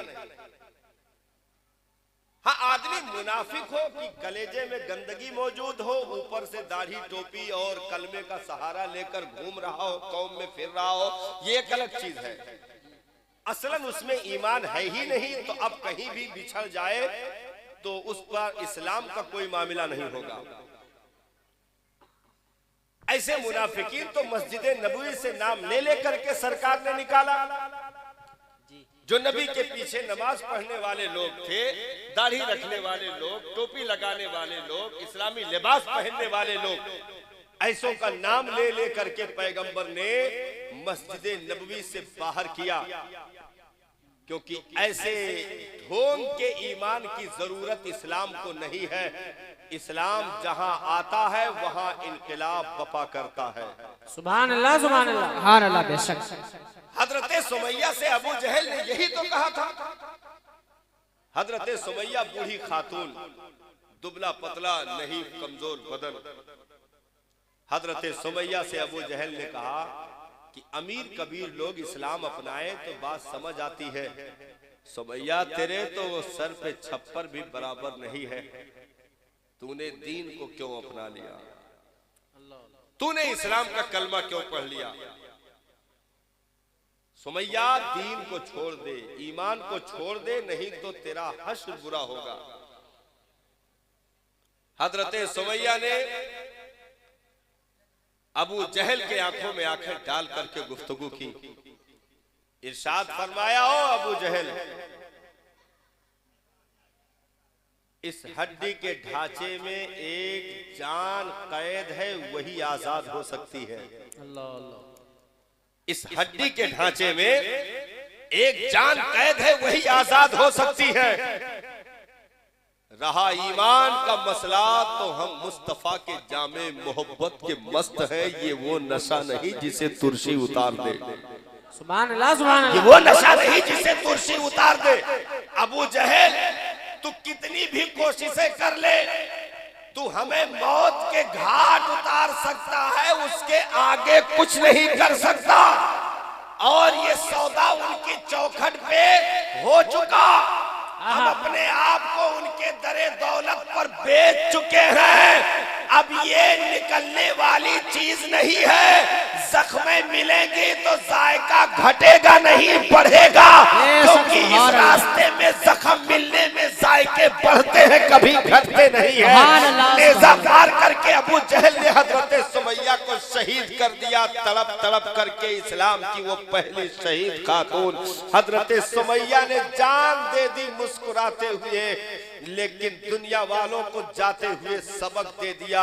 हाँ, आदमी मुनाफिक हो कि कलेजे में गंदगी मौजूद हो, ऊपर से दाढ़ी टोपी और कलमे का सहारा लेकर घूम रहा हो, कौम में फिर रहा हो, ये एक अलग चीज है। असलन उसमें ईमान है ही नहीं, तो अब कहीं भी बिछड़ जाए तो उस पर इस्लाम का कोई मामला नहीं होगा। ऐसे मुनाफिकीन तो मस्जिद नबवी से नाम ले लेकर के सरकार ने निकाला। जो नबी के पीछे नमाज पढ़ने वाले लोग थे, दाढ़ी रखने वाले लोग, टोपी लगाने वाले लोग, इस्लामी लिबास पहनने वाले लोग, ऐसों का नाम ले लेकर के पैगंबर ने मस्जिद नबवी से बाहर किया, क्योंकि ऐसे ढोंग के ईमान की जरूरत इस्लाम को नहीं है। इस्लाम जहां आता है वहां इनकलाब बपा करता है। सुभान अल्लाह सुभान अल्लाह सुभान अल्लाह। बेशक हजरत सुमैया से अबू जहल ने यही तो कहा था। हजरत सुमैया बूढ़ी खातून, दुबला पतला नहीं, कमजोर बदन। हजरत सुमैया से अबू जहल ने कहा कि अमीर कबीर लोग इस्लाम अपनाए तो बात समझ आती है। सुमैया, तेरे तो सर पे छप्पर भी बराबर नहीं है, तूने दीन को क्यों अपना लिया? तूने इस्लाम का कलमा क्यों पढ़ लिया? सुमैया, दीन को छोड़ दे, ईमान को छोड़ दे, नहीं तो तेरा हश्र बुरा होगा। हजरत सुमैया ने अबू जहल के आंखों में आंखें डाल करके गुफ्तगू की। इरशाद फरमाया, ओ अबू जहल, इस हड्डी के ढांचे में एक जान कैद है, वही आजाद हो सकती है। अल्लाह अल्लाह। इस हड्डी के ढांचे में एक जान कैद है, वही आजाद हो सकती है। रहा ईमान का मसला तो हम मुस्तफा के जामे मोहब्बत के मस्त हैं। ये वो नशा नहीं जिसे तुरशी उतार दे। सुभान अल्लाह सुभान ये अल्लाह। वो नशा नहीं जिसे तुरशी उतार दे। अबू जहल, तू कितनी भी कोशिशें कर ले, तू हमें मौत के घाट उतार सकता है, उसके आगे कुछ नहीं कर सकता। और ये सौदा उनकी चौखट पे हो चुका। हम अपने आप को उनके दरे दौलत पर बेच चुके हैं। अब ये निकलने वाली चीज नहीं है। जख्में मिलेंगी तो जायका घटेगा नहीं बढ़ेगा, क्योंकि इस रास्ते में जख्म मिलने में जायके बढ़ते हैं, कभी घटते नहीं है। नेज़ा मार करके अबू जहल ने हजरत सुमैया को शहीद कर दिया। तड़प तड़प करके इस्लाम की वो पहली शहीद खातून हजरत सुमैया ने जान दे दी मुस्कुराते हुए, लेकिन दुनिया वालों को जाते हुए सबक दे दिया।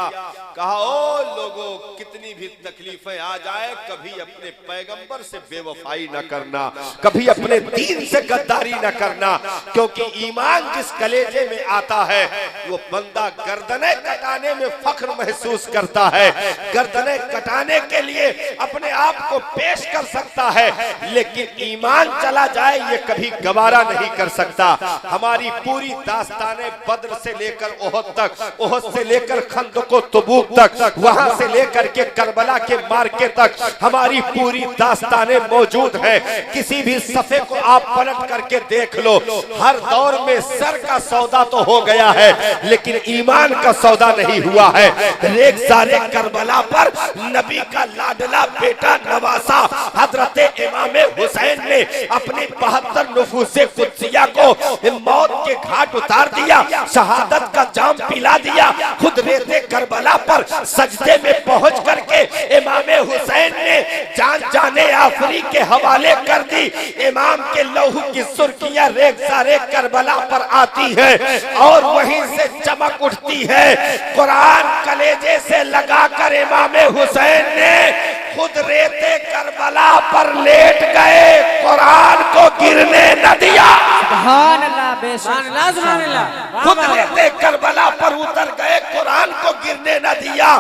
कहा, ओ लोगों, कितनी भी तकलीफें आ जाए, कभी अपने पैगंबर से बेवफाई न करना, कभी अपने दीन से गद्दारी न करना, क्योंकि ईमान जिस कलेजे में आता है वो बंदा गर्दने कटाने में फख्र महसूस करता है। गर्दने कटाने के लिए अपने आप को पेश कर सकता है, लेकिन ईमान चला जाए ये कभी गवारा नहीं कर सकता। हमारी पूरी दास्ताने बद्र से लेकर ओहद तक, ओहद से लेकर खंदक को तबूक तक, वहां से लेकर के करबला के मार्के तक हमारी पूरी दास्तानें मौजूद है। किसी भी सफे को आप पलट करके देख लो, हर दौर में सर का सौदा तो हो गया है, लेकिन ईमान का सौदा नहीं हुआ है। रेगज़ारे करबला पर नबी का लाडला बेटा नवासा हजरत इमाम हुसैन ने अपनी 72 नफूसे कुद्सिया को मौत के घाट उतार दिया, शहादत का जाम पिला दिया। खुद रेते करबला पर सजदे में पहुंच करके इमाम हुसैन ने जान जाने आफरी के हवाले कर दी। इमाम के लहू की सुर्खियां रेगज़ारे करबला पर आती है और वहीं से चमक उठती है। कुरान कलेजे से लगाकर इमाम हुसैन ने खुद रेते करबला पर लेट गए, कुरान को गिरने न दिया। सुभान अल्लाह। बेशक सुभान अल्लाह सुभान अल्लाह। खुद रेते करबला पर उतर गए, कुरान को गिरने न दिया।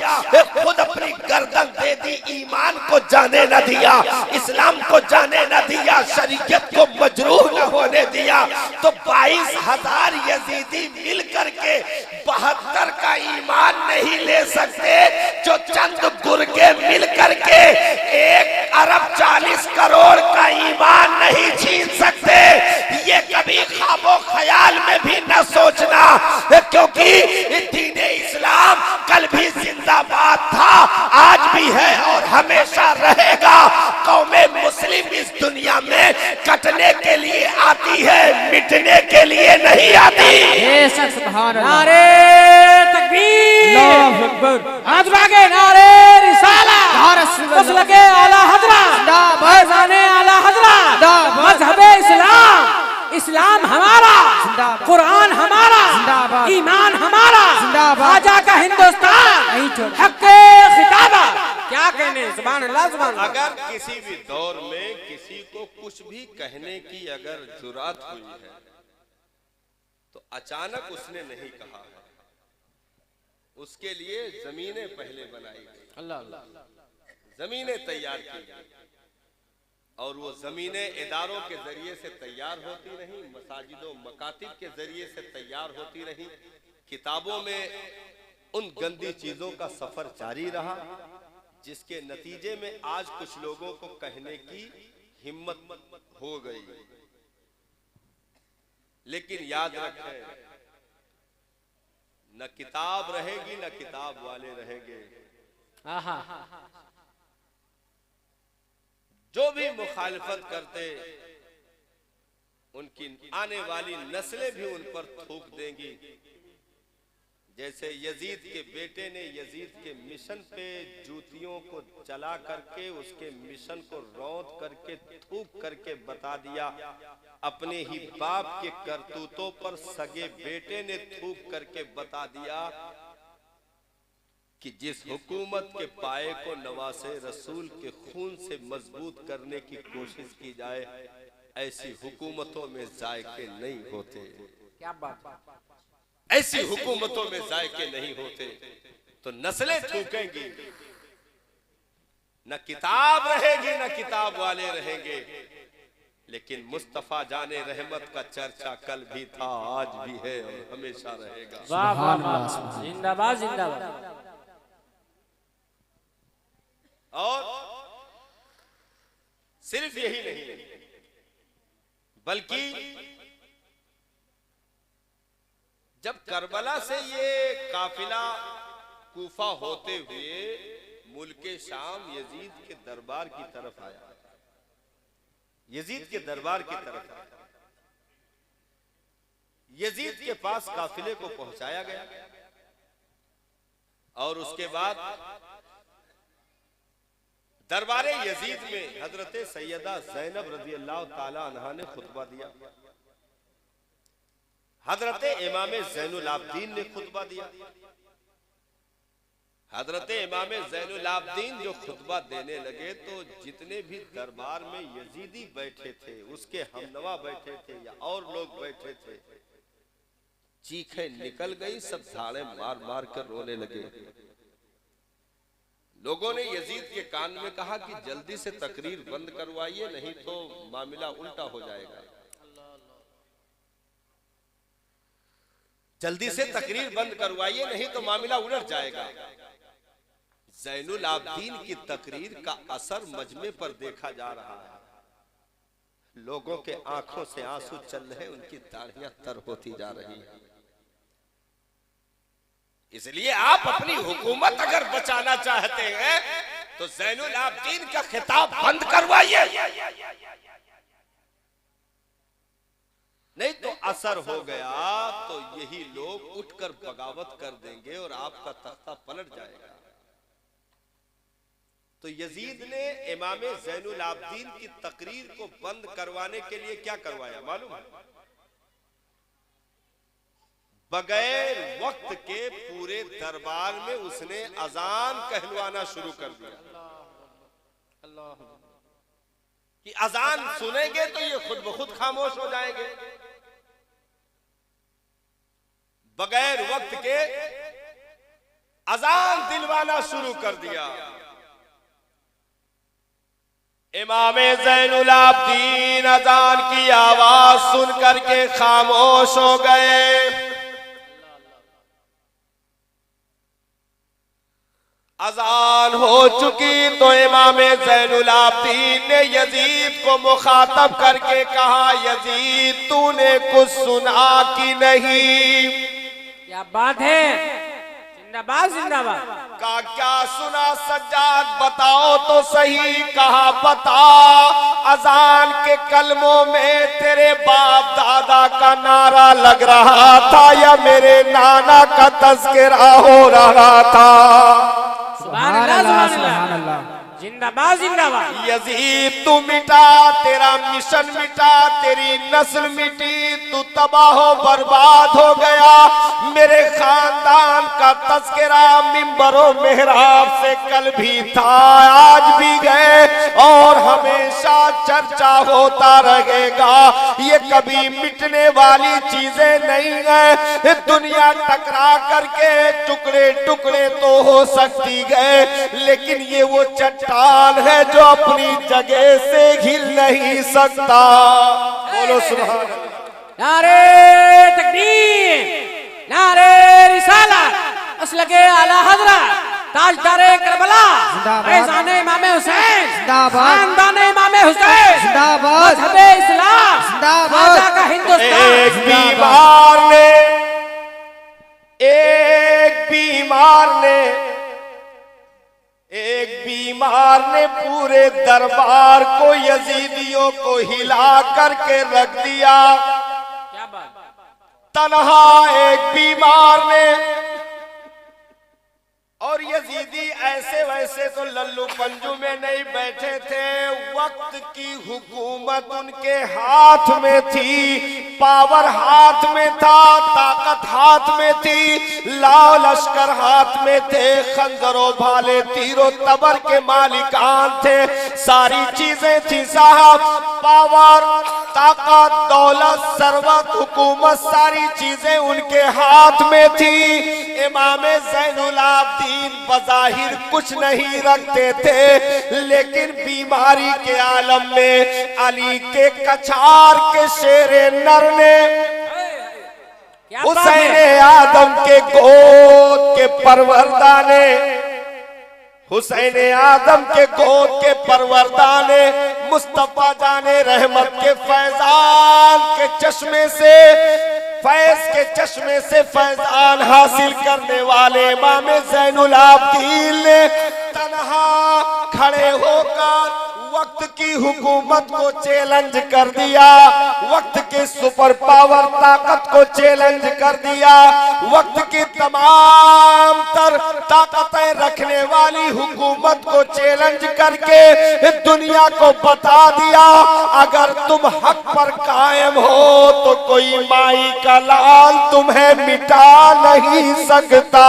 खुद अपनी गर्दन दे दी, ईमान को जाने न दिया, इस्लाम को जाने न दिया, शरीयत को मजरूह न होने दिया। तो 22,000 यजीदी मिल करके 72 का ईमान नहीं ले सकते जो चंद गुर्गे मिल करके 1 अरब 40 करोड़ का ईमान नहीं छीन सकते। ये कभी ख्वाबो ख्याल में भी न सोचना, क्योंकि दीन इस्लाम कल भी जिंदाबाद था, आज भी है और हमेशा रहेगा। कौमे मुस्लिम इस दुनिया में कटने के लिए आती है, मिटने के लिए नहीं आती। बेशक सुभान अल्लाह। नारे तकबीर, अल्लाहु अकबर। हाथ आगे, नारे रिसाला, मसलके आला हजरत, फैज़ाने आला हजरत, मजहबे इस्लाम। इस्लाम हमारा, कुरान हमारा, ईमान हमारा, ख्वाजा का हिंदुस्तान, हक़्क़े खिताबा। क्या कहने, सुभान अल्लाह सुभान अल्लाह। अगर किसी भी दौर में किसी को कुछ भी कहने की अगर जुर्रत हुई है तो अचानक उसने नहीं कहा है, उसके लिए जमीनें पहले बनाई गई, अल्लाह अल्लाह, जमीनें तैयार की गई, और वो जमीनें इदारों के जरिए से तैयार होती नहीं, मसाजिदों मकातिब के जरिए से तैयार होती नहीं, किताबों में उन गंदी चीजों का सफर जारी रहा, जिसके नतीजे में आज कुछ लोगों को कहने की हिम्मत हो गई। लेकिन याद रखें, न किताब रहेगी न किताब वाले रहेंगे। जो भी मुखालिफत करते उनकी आने वाली नस्लें भी उन पर थूक देंगी। जैसे यजीद के बेटे ने यजीद के मिशन पे जूतियों को जला करके उसके मिशन को रौंद करके थूक करके बता दिया, अपने ही बाप के करतूतों पर सगे बेटे ने थूक करके बता दिया कि जिस हुकूमत के पाए को नवासे रसूल के खून से मजबूत करने की कोशिश की जाए, ऐसी हुकूमतों में जायके नहीं होते। क्या बात, ऐसी हुकूमतों में जायके नहीं होते। तो नस्लें थूकेंगी, न किताब रहेगी न किताब वाले रहेंगे। लेकिन मुस्तफा जाने रहमत का चर्चा कल भी था, आज भी है और हमेशा रहेगा। वाह वाह वाह, जिंदाबाद जिंदाबाद। और सिर्फ यही नहीं, बल्कि जब करबला से ये काफिला कूफा होते हुए मुल्के शाम यजीद के दरबार की तरफ आया, यजीद के दरबार की तरफ आया, यजीद के पास काफिले को पहुंचाया गया और उसके बाद दरबारे यजीद में हजरत सैयदा ज़ैनब रज़ी अल्लाह ताला अन्हा ने खुतबा दिया, हजरत इमाम ज़ैनुल आबदीन ने खुतबा दिया। हजरत इमाम ज़ैनुल आबदीन जो खुतबा देने लगे तो जितने भी दरबार में यजीदी बैठे थे, उसके हमनवा बैठे थे या और लोग बैठे थे, चीखें निकल गई, सब झाड़े मार मार कर रोने लगे। लोगों ने यजीद के कान में कहा कि जल्दी से तकरीर बंद करवाइए, नहीं तो मामला उल्टा हो जाएगा। जल्दी से तकरीर बंद करवाइए, नहीं तो मामला उलट जाएगा। ज़ैनुल आबदीन की तकरीर का असर मजमे पर देखा जा रहा है। लोगों के आंखों से आंसू चल रहे, उनकी दाढ़ियां तर होती जा रही हैं। इसलिए आप अपनी हुकूमत अगर बचाना चाहते हैं तो ज़ैनुल आबदीन का खिताब बंद करवाइए, नहीं तो असर हो गया तो यही लोग उठकर बगावत कर देंगे और आपका तख्ता पलट जाएगा। तो यजीद ने इमाम ज़ैनुल आबदीन की तकरीर को बंद करवाने के लिए क्या करवाया मालूम है? बगैर वक्त के पूरे दरबार में उसने अजान कहलवाना शुरू कर दिया कि अजान सुनेंगे तो ये खुद ब खुद खामोश हो जाएंगे। बगैर वक्त के अजान दिलवाना शुरू कर दिया। इमाम ज़ैनुल आबदीन अजान की आवाज सुन करके खामोश हो गए। अजान हो चुकी तो इमाम ज़ैनुल आबिदीन ने यजीद को मुखातब करके कहा, यजीद तूने कुछ सुना कि नहीं? क्या बात है, जिंदाबाद जिंदाबाद। का क्या सुना सज्जाद, बताओ तो सही। कहा बता, अजान के कलमों में तेरे बाप दादा का नारा लग रहा था या मेरे नाना का तज़किरा हो रहा था? सुभान अल्लाह, सुभान अल्लाह, जिंदाबाद जिंदाबाद। यजीद तू मिटा, तेरा मिशन मिटा, तेरी नस्ल मिटी, तू तबाह बर्बाद हो गया। मेरे खानदान का तज़किरा मिंबरो मेहराब से कल भी था, आज भी गए और हमेशा चर्चा होता रहेगा। ये कभी मिटने वाली चीजें नहीं है। दुनिया टकरा करके टुकड़े टुकड़े तो हो सकती है, लेकिन ये वो चट्टान है जो अपनी जगह से हिल नहीं सकता। बोलो सुभान अल्लाह। नारे तकबीर, नारे रिसालत, मसलके आला हज़रत, ताजदारे करबला, फैज़ाने इमाम हुसैन, खानदाने इमाम हुसैन, मज़हबे इस्लाम, ख़ाजा का हिंदुस्तान। एक बीमार ने पूरे दरबार को यजीदियों को हिला करके रख दिया। क्या बात, तन्हा एक बीमार ने, और यजीदी ऐसे वैसे तो लल्लू पंजू में नहीं बैठे थे। वक्त की हुकूमत उनके हाथ में थी, पावर हाथ में था, ताकत हाथ में थी, लाव लश्कर हाथ में थे, खंजरों भाले तीरों तबर के मालिकान थे। सारी चीजें थी साहब, पावर, ताकत, दौलत, सरवत, हुकूमत, सारी चीजें उनके हाथ में थी। इमाम ज़ैनुल आबिदीन बज़ाहिर कुछ नहीं रखते थे, लेकिन बीमारी के आलम में अली के कछार के शेरे नर ने, हुसैन आदम के गोद के परवरदा ने, हुसैन आदम के गोद के परवरदा ने, मुस्तफा जाने रहमत के फैजान के चश्मे से, फैज के चश्मे से फैजान हासिल करने वाले इमाम ज़ैनुल आबिदीन ने तन्हा खड़े होकर वक्त की हुकूमत को चैलेंज कर दिया, वक्त के सुपर पावर ताकत को चैलेंज कर दिया, वक्त की तमाम तर ताकतें रखने वाली हुकूमत को चैलेंज करके दुनिया को बता दिया, अगर तुम हक पर कायम हो तो कोई माई का लाल तुम्हें मिटा नहीं सकता।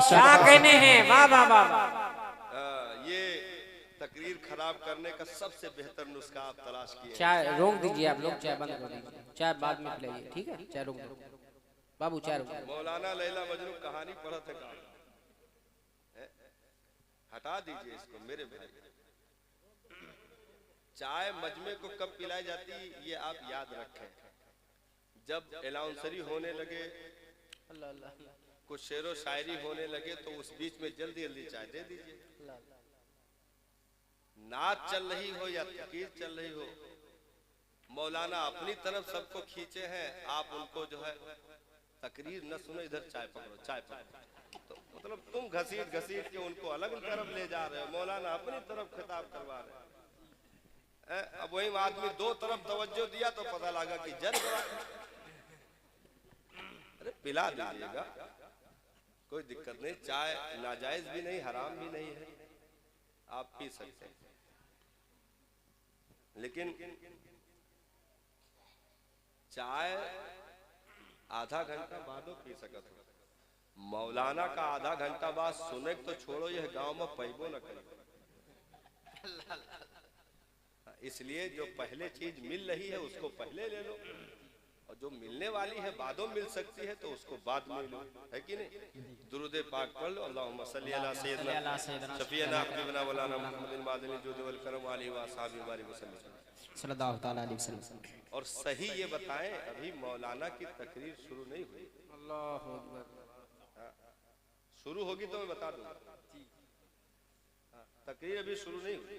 क्या कहने हैं, वाह वाह वाह। ये तकरीर खराब करने का सबसे बेहतर नुस्खा आप तलाश किए। चाय रोक दीजिए आप लोग, चाय बंद कर दीजिए, चाय बाद में पिलाइए, ठीक है? चाय रोक दो बाबू, चाय रोक। मौलाना लैला मजनू कहानी पढ़ते का हटा दीजिए इसको मेरे मेरे। चाय मजमे को कब पिलाई जाती ये आप याद रखें, जब अलाउंसरी होने लगे, कुछ शेरो शायरी होने लगे तो उस बीच में जल्दी जल्दी चाय दे दीजिए। नाच चल रही हो या तकरीर चल रही हो, मौलाना अपनी तरफ सबको खींचे हैं, आप उनको जो है तकरीर न सुनो, इधर चाय पकड़ो, चाय पकड़ो, तो मतलब तुम घसीट घसीट के उनको अलग तरफ ले जा रहे हो, मौलाना अपनी तरफ खिताब करवा रहे हैं। अब वही आदमी दो तरफ तवज्जो दिया तो पता लगा कि जल गया। अरे पिला दीजिएगा, कोई दिक्कत नहीं, चाय नाजायज भी नहीं, हराम भी नहीं है, आप पी सकते हैं, लेकिन चाय आधा घंटा बाद पी सकते हो। मौलाना का आधा घंटा बाद सुने तो छोड़ो, यह गांव में पैबो न करे। इसलिए जो पहले चीज मिल रही है उसको पहले ले लो, और जो मिलने वाली है बादों मिल सकती है तो उसको बाद में लो, है कि नहीं? दुरूद पाक पढ़ लो, अल्लाहुम्मा सल्ली अला सय्यदना शफीअना हबीबना मौलाना मुहम्मदिन मादनी जुद वल करम अलैहि व असहाबी बारिक वसल्लम सल्लल्लाहु तआला अलैहि वसल्लम। और सही ये बताएं, अभी मौलाना की तकरीर शुरू नहीं हुई, शुरू होगी तो मैं बता दूंगा। तकरीर अभी शुरू नहीं हुई,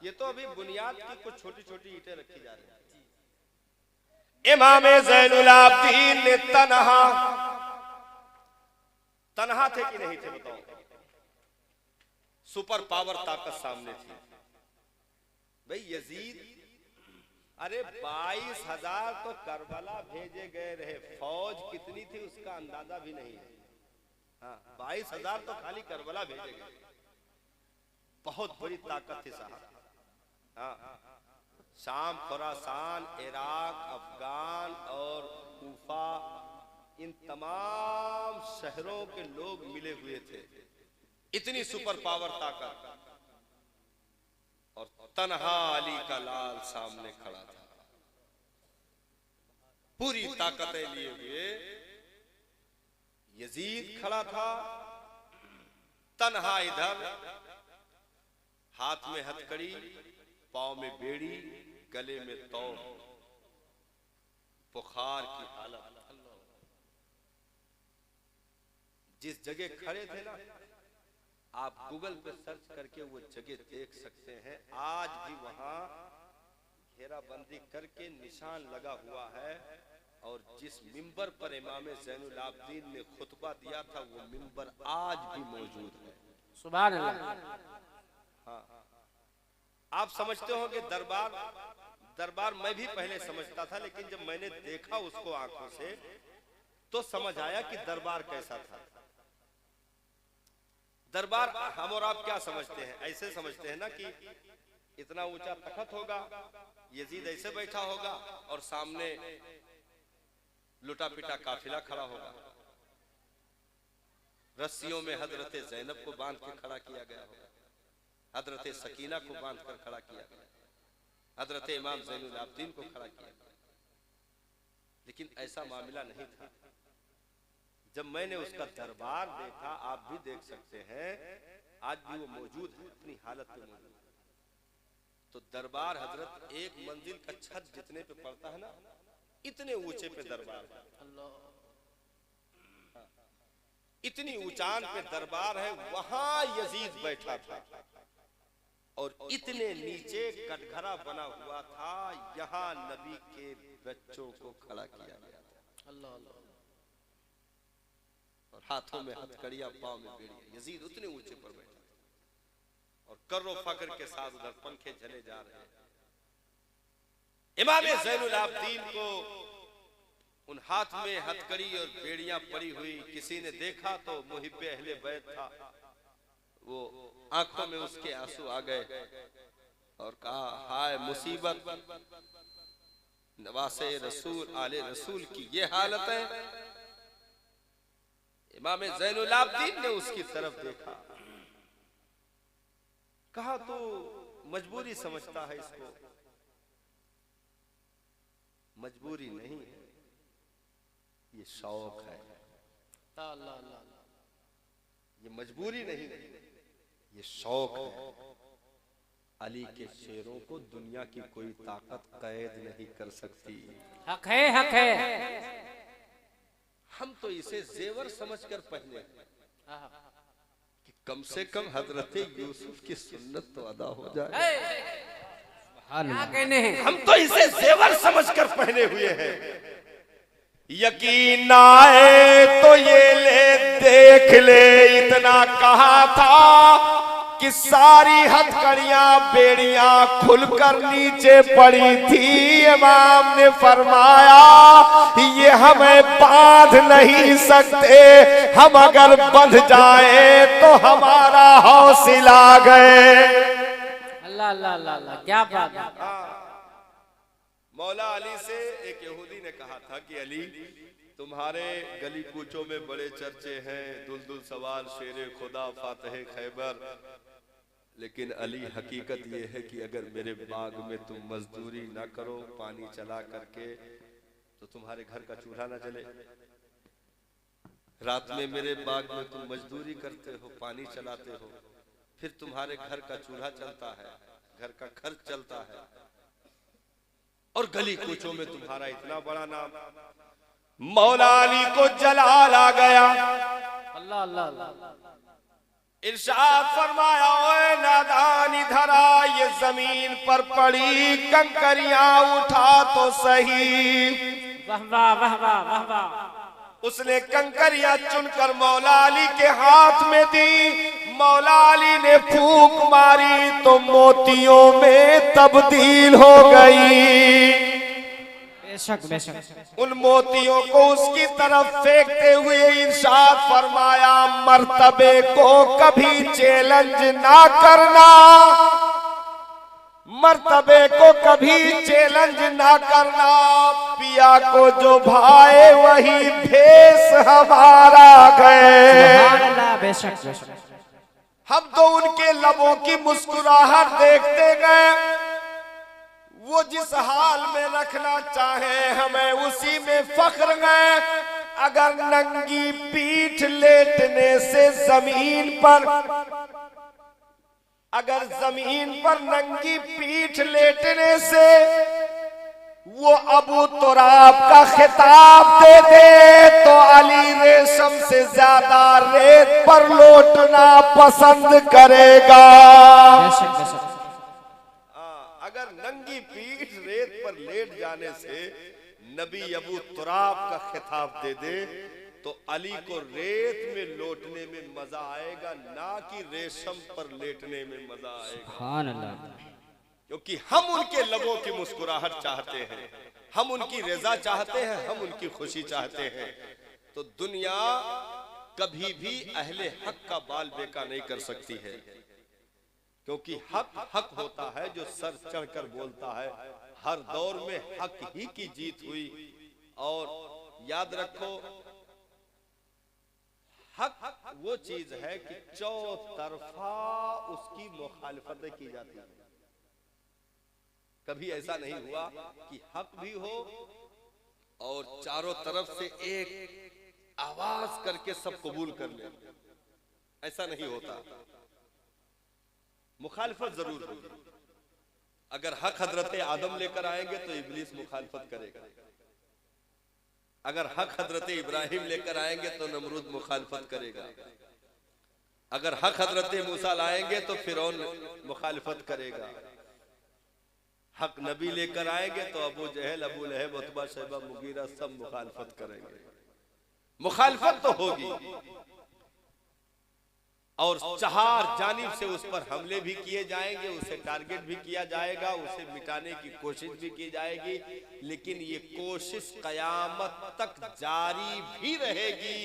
ये तो अभी बुनियाद की कुछ छोटी छोटी ईंटें रखी जा रही हैं। इमाम ज़ैनुल आबिदीन ने तन्हा थे कि नहीं थे बताओ? सुपर पावर ताकत सामने थी भाई। यजीद, अरे 22,000 तो करबला भेजे गए रहे, फौज कितनी थी उसका अंदाजा भी नहीं है। हाँ, 22,000 तो खाली करबला भेजे गए, बहुत बड़ी ताकत थी साहब। हाँ, शाम, खुरासान, इराक, अफगान और कूफा, इन तमाम शहरों के लोग मिले हुए थे। इतनी सुपर पावर ताकत, और तन्हा अली का लाल सामने खड़ा था, पूरी ताकतें लिए हुए यजीद खड़ा था। तन्हा इधर, हाथ में हथकड़ी, पांव में बेड़ी, गले में तौर, बुखार की हालत। जिस जगह खड़े थे ना, आप गूगल पे सर्च करके वो जगह देख सकते हैं। आज भी वहां घेराबंदी करके निशान लगा हुआ है, और जिस मिंबर पर इमाम ज़ैनुल आबिदीन ने खुतबा दिया था वो मिंबर आज भी मौजूद है। सुभान अल्लाह। हाँ, आप समझते हो कि दरबार मैं भी पहले समझता था, लेकिन जब मैंने देखा उसको आंखों से तो समझ आया कि दरबार कैसा था। दरबार हम और आप क्या समझते हैं? ऐसे समझते हैं ना कि इतना ऊंचा तख्त होगा, यजीद ऐसे बैठा होगा और सामने लुटा पिटा काफिला खड़ा होगा। रस्सियों में हजरत ज़ैनब को बांध के खड़ा किया गया होगा, हजरत सकीना को बांध कर खड़ा किया गया, हजरत इमाम ज़ैनुल आबिदीन को खड़ा किया गया। लेकिन ऐसा मामला नहीं था। जब मैंने उसका दरबार देखा, आप भी देख सकते हैं, आज भी वो मौजूद है, अपनी हालत में मौजूद है। तो दरबार हजरत एक मंजिल का छत जितने पे पड़ता है ना, इतने ऊंचे पे दरबार है। इतनी ऊंचान पे दरबार है, वहां यजीद बैठा था। और इतने नीचे कटघरा बना हुआ था, यहाँ नबी के बच्चों को खड़ा किया गया था। अल्लाह अल्लाह। और हाथों में हथकड़ियां, पांव में बेड़ियां। यजीद उतने ऊंचे पर बैठा था, और कर्रो फक्र के साथ उधर पंखे चले जा रहे हैं। इमाम ज़ैनुल आबिदीन को उन हाथ में हथकड़ी और बेड़ियां पड़ी हुई किसी ने देखा तो मुहिब्बे अहले बैत था, वो आंखों में उसके आंसू आ गए और कहा, हाय मुसीबत, नवासे रसूल, आले रसूल की ये हालत है। इमाम ज़ैनुल आबिदीन ने उसकी तरफ देखा, कहा तो मजबूरी समझता है इसको। मजबूरी नहीं है, ये शौक है। ये मजबूरी नहीं है, ये शौक है। अली के शेरों को दुनिया की कोई ताकत कैद नहीं कर सकती। हक है, हक है। हम तो इसे जेवर समझकर पहने कि कम से कम हजरत यूसुफ की सुन्नत तो अदा हो जाए। क्या कहने हैं? हम तो इसे जेवर समझकर पहने हुए हैं। यकीन आए तो ये ले देख ले, इतना कहा था कि सारी हथकड़ियां बेड़ियां खुलकर नीचे पड़ी थी। इमाम ने फरमाया, ये हमें बांध नहीं सकते, हम अगर बंध जाए तो हमारा हौसला गए। अल्लाह अल्लाह अल्लाह, क्या बात है। मौला अली से एक यहूदी ने कहा था कि अली, तुम्हारे गली कूचों में बड़े चर्चे हैं, दुलदुल सवार, शेरे खुदा, फातह खैबर, लेकिन अली हकीकत यह है कि अगर मेरे बाग में तुम मजदूरी ना करो पानी चला करके, तो तुम्हारे घर का चूल्हा ना जले। रात में मेरे बाग में तुम मजदूरी करते हो, पानी चलाते हो, फिर तुम्हारे घर का चूल्हा चलता है, घर का खर्च चलता है, और गली कूचों में तुम्हारा इतना बड़ा नाम। मौला अली को जलाल आ गया। अल्लाह अल्लाह अल्लाह। इरशाद फरमाया, ओए नादान इधर आ, ये जमीन पर पड़ी कंकरियां उठा तो सही। वाह वाह वाह वाह वाह वाह। उसने कंकरियां चुनकर मौला अली के हाथ में दी। मौला अली ने फूंक मारी तो मोतियों में तब्दील हो गई। बेशक बेशक। उन मोतियों को उसकी तरफ फेंकते हुए इरशाद फरमाया, मर्तबे को कभी चैलेंज ना करना, मर्तबे को कभी चैलेंज ना करना। पिया को जो भाए वही भेष हमारा गए। बेशक बेशक। हम तो उनके लबों की मुस्कुराहट देखते गए, वो जिस हाल में रखना चाहे हमें उसी में फख्र गए। अगर नंगी पीठ लेटने से जमीन पर, अगर जमीन पर नंगी पीठ लेटने से वो अबू तुराब का खिताब दे दे तो अली रेशम से ज्यादा रेत पर लौटना पसंद करेगा। बेशक बेशक। अगर नंगी पीठ रेत पर लेट जाने से नबी अबू तुराब का खिताब दे दे तो अली को रेत में लौटने में मजा आएगा, ना कि रेशम पर लेटने में मजा आएगा। सुभान अल्लाह। क्योंकि हम उनके लबों की मुस्कुराहट चाहते हैं, हम उनकी रजा चाहते हैं, हम उनकी खुशी चाहते हैं। तो दुनिया कभी भी अहले हक का बाल बेका नहीं कर सकती है, क्योंकि हक हक होता है जो सर चढ़कर बोलता है। हर दौर में हक ही की जीत हुई। और याद रखो, हक वो चीज है कि चौतरफा उसकी मुखालिफतें की जाती है। कभी ऐसा नहीं हुआ कि हक भी हो और चारों तरफ से एक आवाज करके सब कबूल कर ले, ऐसा नहीं होता। मुखालिफत जरूर होगी। अगर हक हजरत आदम लेकर आएंगे तो इब्लीस मुखालिफत करेगा, अगर हक हजरत इब्राहिम लेकर आएंगे तो नमरूद मुखालिफत करेगा, अगर हक हजरत मूसा लाएंगे तो फिरौन मुखालिफत करेगा, हक नबी लेकर आएंगे तो अबू जहल, अबू लहब, उतबा, शैबा, मुगीरा सब मुखालिफत करेंगे। मुखालिफत तो होगी और चार जानिब से उस पर हमले भी किए जाएंगे, उसे टारगेट भी किया जाएगा, उसे मिटाने की कोशिश भी की जाएगी। लेकिन ये कोशिश कयामत तक जारी भी रहेगी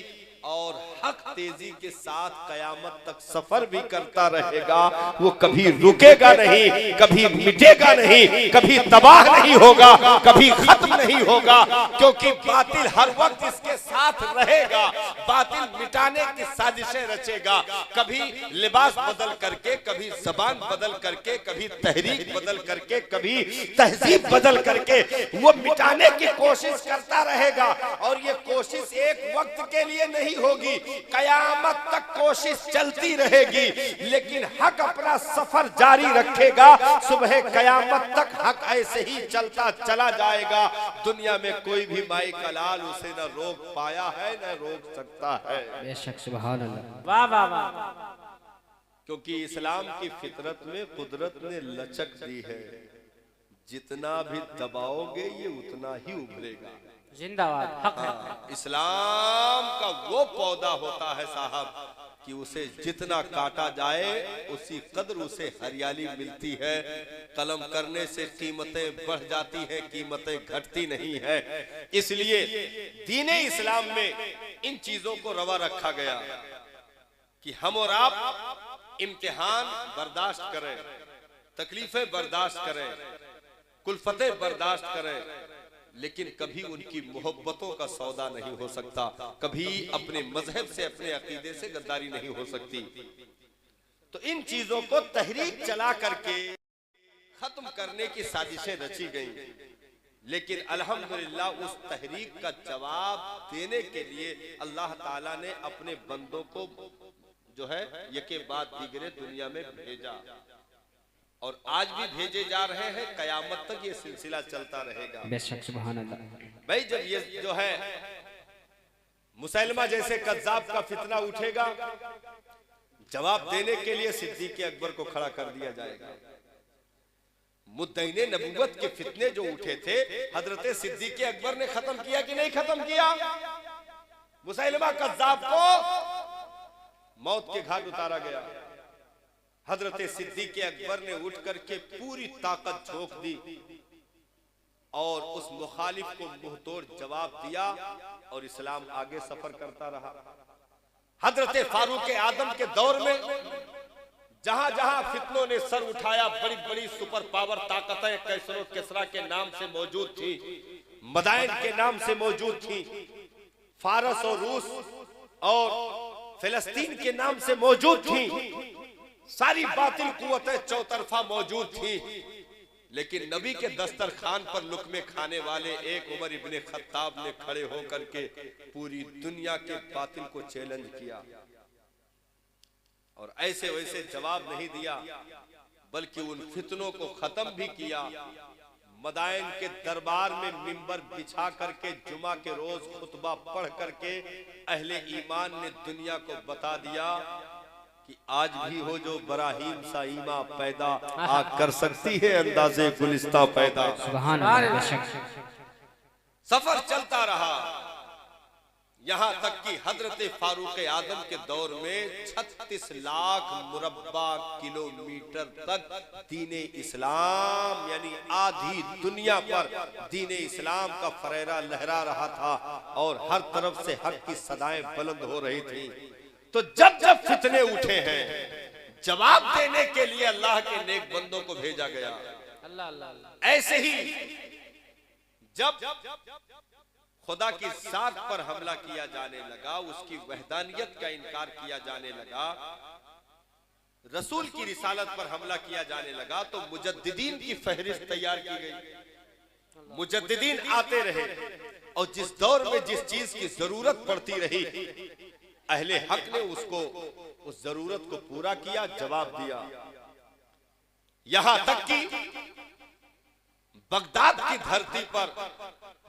और हक तेजी के साथ कयामत तक सफर भी करता रहेगा। वो कभी रुकेगा नहीं, कभी मिटेगा नहीं, कभी तबाह नहीं होगा, कभी खत्म नहीं होगा, क्योंकि बातिल हर वक्त इसके साथ रहेगा। बातिल मिटाने की साजिशें रचेगा, कभी लिबास बदल करके, कभी जबान बदल करके, कभी तहरीक बदल करके, कभी तहजीब बदल करके वो मिटाने की कोशिश करता रहेगा। और ये कोशिश एक वक्त के लिए नहीं होगी, कयामत तक कोशिश चलती रहेगी। लेकिन हक अपना सफर जारी रखेगा, सुबह कयामत तक हक ऐसे ही चलता चला जाएगा। दुनिया में कोई भी माई का लाल उसे न रोक पाया है न रोक सकता है। बेशक सुभान अल्लाह। वाह वाह वाह। क्योंकि इस्लाम की फितरत में कुदरत ने लचक दी है, जितना भी दबाओगे ये उतना ही उभरेगा। जिंदाबाद। हक है। इस्लाम का वो पौधा होता है साहब कि उसे जितना काटा जाए उसी कदर उसे हरियाली मिलती है। कलम करने से कीमतें बढ़ जाती हैं, कीमतें घटती नहीं है। इसलिए दीने इस्लाम में इन चीजों को रवा रखा गया कि हम और आप इम्तिहान बर्दाश्त करें, तकलीफें बर्दाश्त करें, कुल्फतें बर्दाश्त करें, लेकिन कभी उनकी मोहब्बतों का सौदा नहीं हो सकता, कभी अपने मजहब से, अपने अकीदे से गद्दारी नहीं हो सकती। तो इन चीजों को तहरीक चला करके खत्म करने की साजिशें रची गई। लेकिन अल्हम्दुलिल्लाह उस तहरीक का जवाब देने के लिए अल्लाह ताला ने अपने बंदों को जो है यके बाद दीगरे दुनिया में भेजा और आज भी भेजे जा रहे हैं। कयामत तक ये सिलसिला चलता रहेगा। बेशक सुभान अल्लाह। भाई जब ये जो है मुसैलमा जैसे कज्जाब का फितना उठेगा, जवाब देने के लिए सिद्दीक अकबर को खड़ा कर दिया जाएगा। मुद्दईने नबूवत के फितने जो उठे थे, हजरत सिद्दीक अकबर ने खत्म किया कि नहीं खत्म किया? मुसैलमा कज्जाब को मौत के घाट उतारा गया। हजरत सिद्दीक अकबर ने उठ करके पूरी ताकत झोंक दी और उस मुखालिफ को मुंहतोड़ जवाब दिया और इस्लाम आगे सफर करता रहा। हजरत फारूक आदम के दौर में जहां जहां फितनों ने सर उठाया, बड़ी बड़ी सुपर पावर ताकतें कैसर और किसरा के नाम से मौजूद थी, मदाइन के नाम से मौजूद थी, फारस और रूस और फिलिस्तीन के नाम से मौजूद थी, सारी बातिल कुव्वतें चौतरफा मौजूद थी। लेकिन नबी के दस्तरखान पर लुकमे खाने वाले एक उमर इब्ने खत्ताब ने खड़े होकर के पूरी दुनिया के बातिल को चैलेंज किया और ऐसे वैसे जवाब नहीं दिया, बल्कि उन फितनों को खत्म भी किया। मदाइन के दरबार में मिंबर बिछा करके जुमा के रोज खुतबा पढ़ करके अहले ईमान ने दुनिया को बता दिया कि आज भी हो जो बराहीम सा ईमा पैदा आग कर सकती है अंदाजे गुलिस्ता पैदा। सुभान अल्लाह। सफर चलता रहा, यहां तक कि हजरत फारूक आदम के दौर में 36 लाख मुरब्बा किलोमीटर तक दीने इस्लाम यानी आधी दुनिया पर दीने इस्लाम का फरेरा लहरा रहा था और हर तरफ से हक की सदाएं बुलंद हो रही थी। तो जब जब फितने उठे हैं, जवाब देने के लिए अल्लाह के नेक बंदों को भेजा गया। अल्लाह अल्लाह। ऐसे ही जब खुदा की साख पर हमला किया जाने लगा, उसकी वहदानियत का इनकार किया जाने लगा, रसूल की रिसालत पर हमला किया जाने लगा, तो मुजद्दिदीन की फहरिस्त तैयार की गई। मुजद्दिदीन आते रहे और जिस दौर में जिस चीज की जरूरत पड़ती रही, अहले हक ने उसको उस जरूरत को पूरा किया, जवाब दिया। यहां तक कि बगदाद की धरती पर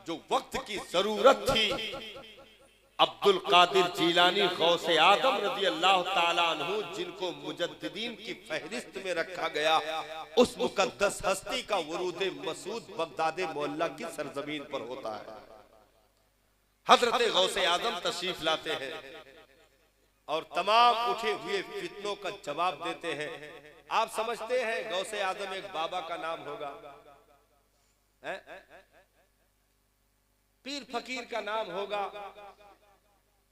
जो वक्त की जरूरत थी, अब्दुल कादिर जीलानी गौसे आदम रज़ी अल्लाह ताला अन्हु, जिनको मुजद्दिदीन की फहरिस्त में रखा गया, उस मुकद्दस हस्ती का वरूद मसूद बगदाद मोहल्ला की सरजमीन पर होता है। हजरत गौसे आदम तशरीफ लाते हैं और तमाम उठे हुए फितनों का जवाब देते हैं। आप समझते हैं गौसे आदम एक बाबा का नाम होगा, पीर फकीर का नाम होगा,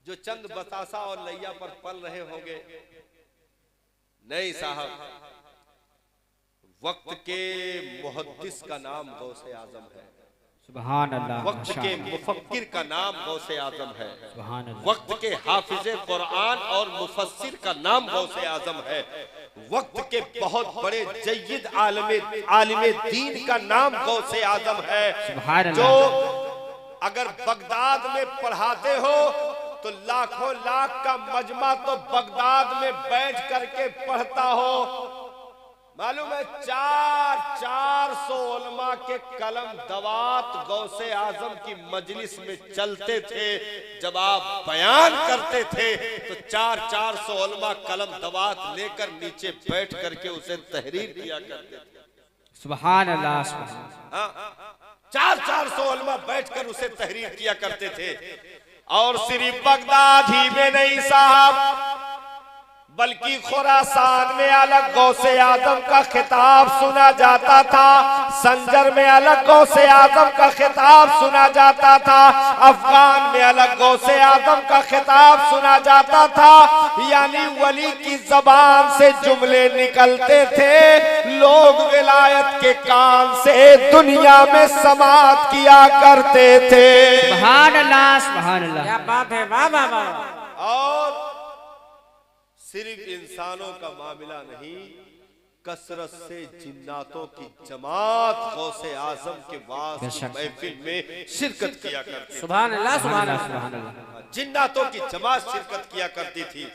जो चंद बतासा और लैया पर पल रहे होंगे? नहीं साहब, वक्त के मुहद्दिस का नाम गौसे आजम है। सुभान अल्लाह। वक्त के मुफक्किर का नाम गौसे आजम है। सुभान अल्लाह। वक्त के हाफिज कुरान और मुफस्सिर का नाम गौसे आजम है। वक्त के बहुत बड़े जय्यद आलिम दीन का नाम गौसे आजम है। सुभान जो अल्लाह। अगर बगदाद में पढ़ाते हो तो लाखों लाख का मजमा तो बगदाद में बैठ करके पढ़ता हो। मालूम है 400 उलमा के कलम दवात गौसे आजम की मजलिस में चलते थे। जब आप बयान करते थे तो 400 उलमा कलम दवात लेकर नीचे बैठ करके उसे तहरीर किया करते थे। सुभान अल्लाह। 400 उलमा बैठकर उसे तहरीर किया करते थे। और सिर्फ बगदाद ही में नहीं साहब, बल्कि खुरासान में अलग गौसे आजम का खिताब सुना जाता था, संजर में अलग गौसे आजम का खिताब सुना जाता था, अफगान में अलग गौसे आजम का खिताब सुना जाता था। यानी वली की जबान से जुमले निकलते थे, लोग विलायत के कान से दुनिया में समात किया करते थे। सुभान अल्लाह। सुभान अल्लाह। क्या बात है, वाह वाह वाह। और सिर्फ इंसानों का मामला नहीं, कसरत से जिन्नातों की जमात गौसे आजम के वास की महफिल में शिरकत किया करती। सुभान अल्लाह। सुभान अल्लाह। सुभान अल्लाह। जिन्नातों की जमात शिरकत किया करती थी।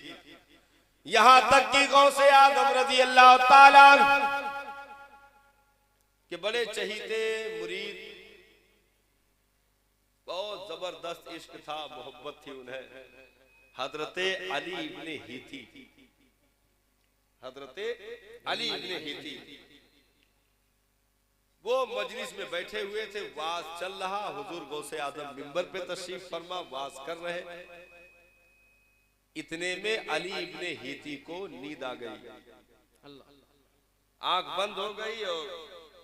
यहां तक कि गौसे आजम रज़ी अल्लाह ताला के बड़े चहीते मुरीद बहुत जबरदस्त इश्क था, मोहब्बत थी उन्हें हजरते अली इब्ने हीती, हजरते अली इब्ने हीती। वो मजलिस में बैठे हुए थे, वाज चल रहा, हुजूर गौसे आजम मिंबर पे तशरीफ फरमा वाज कर रहे। इतने में अली इब्ने हीती को नींद आ गई, आंख बंद हो गई और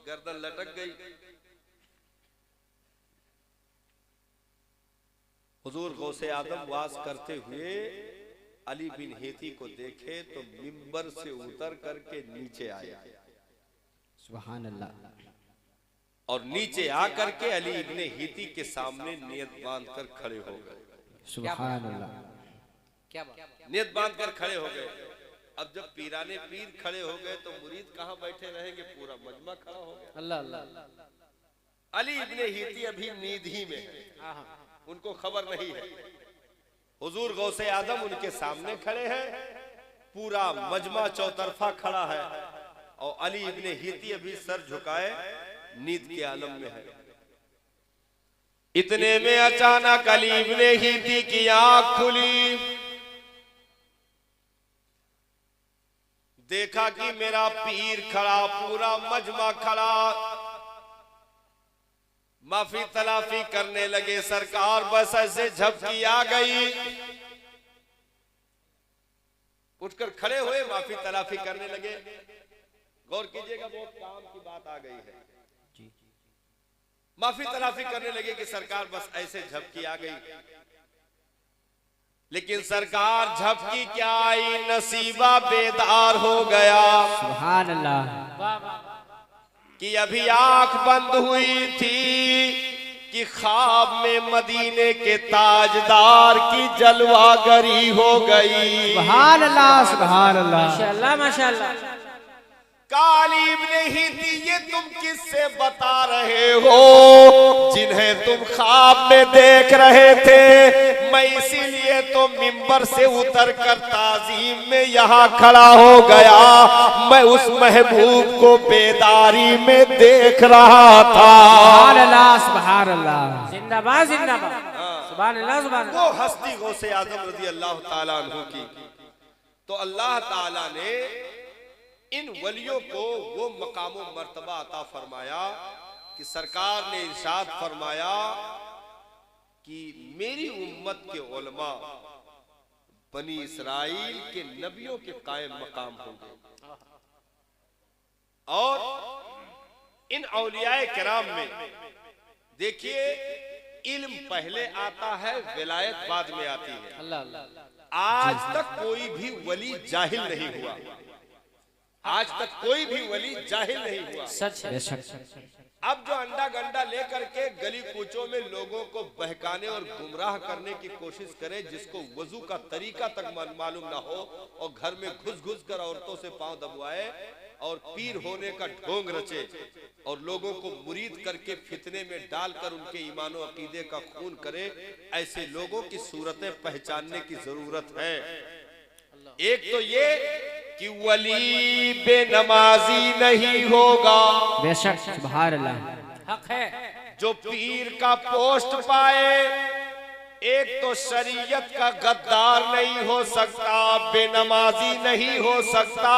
गर्दन लटक गई। हुजूर गौसे आजम वाज करते हुए अली बिन हीती को देखे तो मिंबर से उतर करके नीचे आया, सुभान अल्लाह, और नीचे आकर के अली इब्ने हीती के सामने नियत बांध कर खड़े हो गए। सुभान अल्लाह, क्या बात, नियत बांध कर खड़े हो गए। अब जब पीराने पीर खड़े हो गए तो मुरीद कहाँ बैठे रहेंगे, पूरा मजमा खड़ा हो गया। अल्लाह अल्लाह। अली इब्ने हीती अभी नींद ही में है, उनको खबर नहीं है। हुजूर गौसे आजम उनके सामने खड़े हैं, पूरा मजमा चौतरफा खड़ा है, और अली इब्ने हीती अभी सर झुकाए नींद के आलम में है। इतने में अचानक अली इब्ने हीती की आंख खुली, देखा कि मेरा पीर खड़ा, पूरा मजमा खड़ा, माफी तलाफी करने लगे। सरकार बस ऐसे झपकी आ गई, उठकर खड़े हुए, माफी तलाफी करने लगे। गौर कीजिएगा, बहुत काम की बात आ गई है। माफी तलाफी करने लगे कि सरकार बस ऐसे झपकी आ गई, लेकिन सरकार झपकी क्या आई, नसीबा बेदार हो गया। सुभान अल्लाह, कि अभी आंख बंद हुई थी कि ख्वाब में मदीने के ताजदार की जलवागरी हो गई। सुभान अल्लाह, सुभान अल्लाह, माशाअल्लाह माशाअल्लाह। अली इब्ने हीती, ये तुम किससे बता रहे हो जिन्हें तुम ख्वाब में देख रहे थे? मैं इसीलिए तो मिंबर से उतर कर ताजीम में यहाँ खड़ा हो गया, मैं उस महबूब को बेदारी में देख रहा था। सुभान अल्लाह, सुभान अल्लाह, जिंदाबाद जिंदाबाद, सुभान अल्लाह सुभान वो हस्ती गौसे आजम रज़ी अल्लाह ताला अन्हु की। तो अल्लाह ताला ने इन वलियों को वो मकाम मर्तबा अता फरमाया कि सरकार ने इरशाद फरमाया कि मेरी उम्मत के उलमा बनी इसराइल के नबियों के कायम मकाम होंगे, और इन औलियाए किराम में देखिए इल्म पहले आता है, विलायत बाद में आती है। अल्लाह अल्लाह। आज तक कोई भी वली जाहिल नहीं हुआ, आज तक कोई भी वली जाहिल नहीं हुआ। सच है। अब जो अंडा गंडा लेकर के गली कूचों में लोगों को बहकाने और गुमराह करने की कोशिश करे, जिसको वजू का तरीका तक मालूम ना हो, और घर में घुस घुस कर औरतों से पांव दबवाए और पीर होने का ढोंग रचे और लोगों को मुरीद करके फितने में डालकर उनके ईमान और अकीदे का खून करे, ऐसे लोगों की सूरतें पहचानने की जरूरत है। एक तो ये कि वली बेनमाजी नहीं होगा, बेशक, सुभान अल्लाह, हक है। जो पीर का पोस्ट पाए, एक तो शरीयत का गद्दार नहीं हो सकता, बेनमाजी नहीं हो सकता,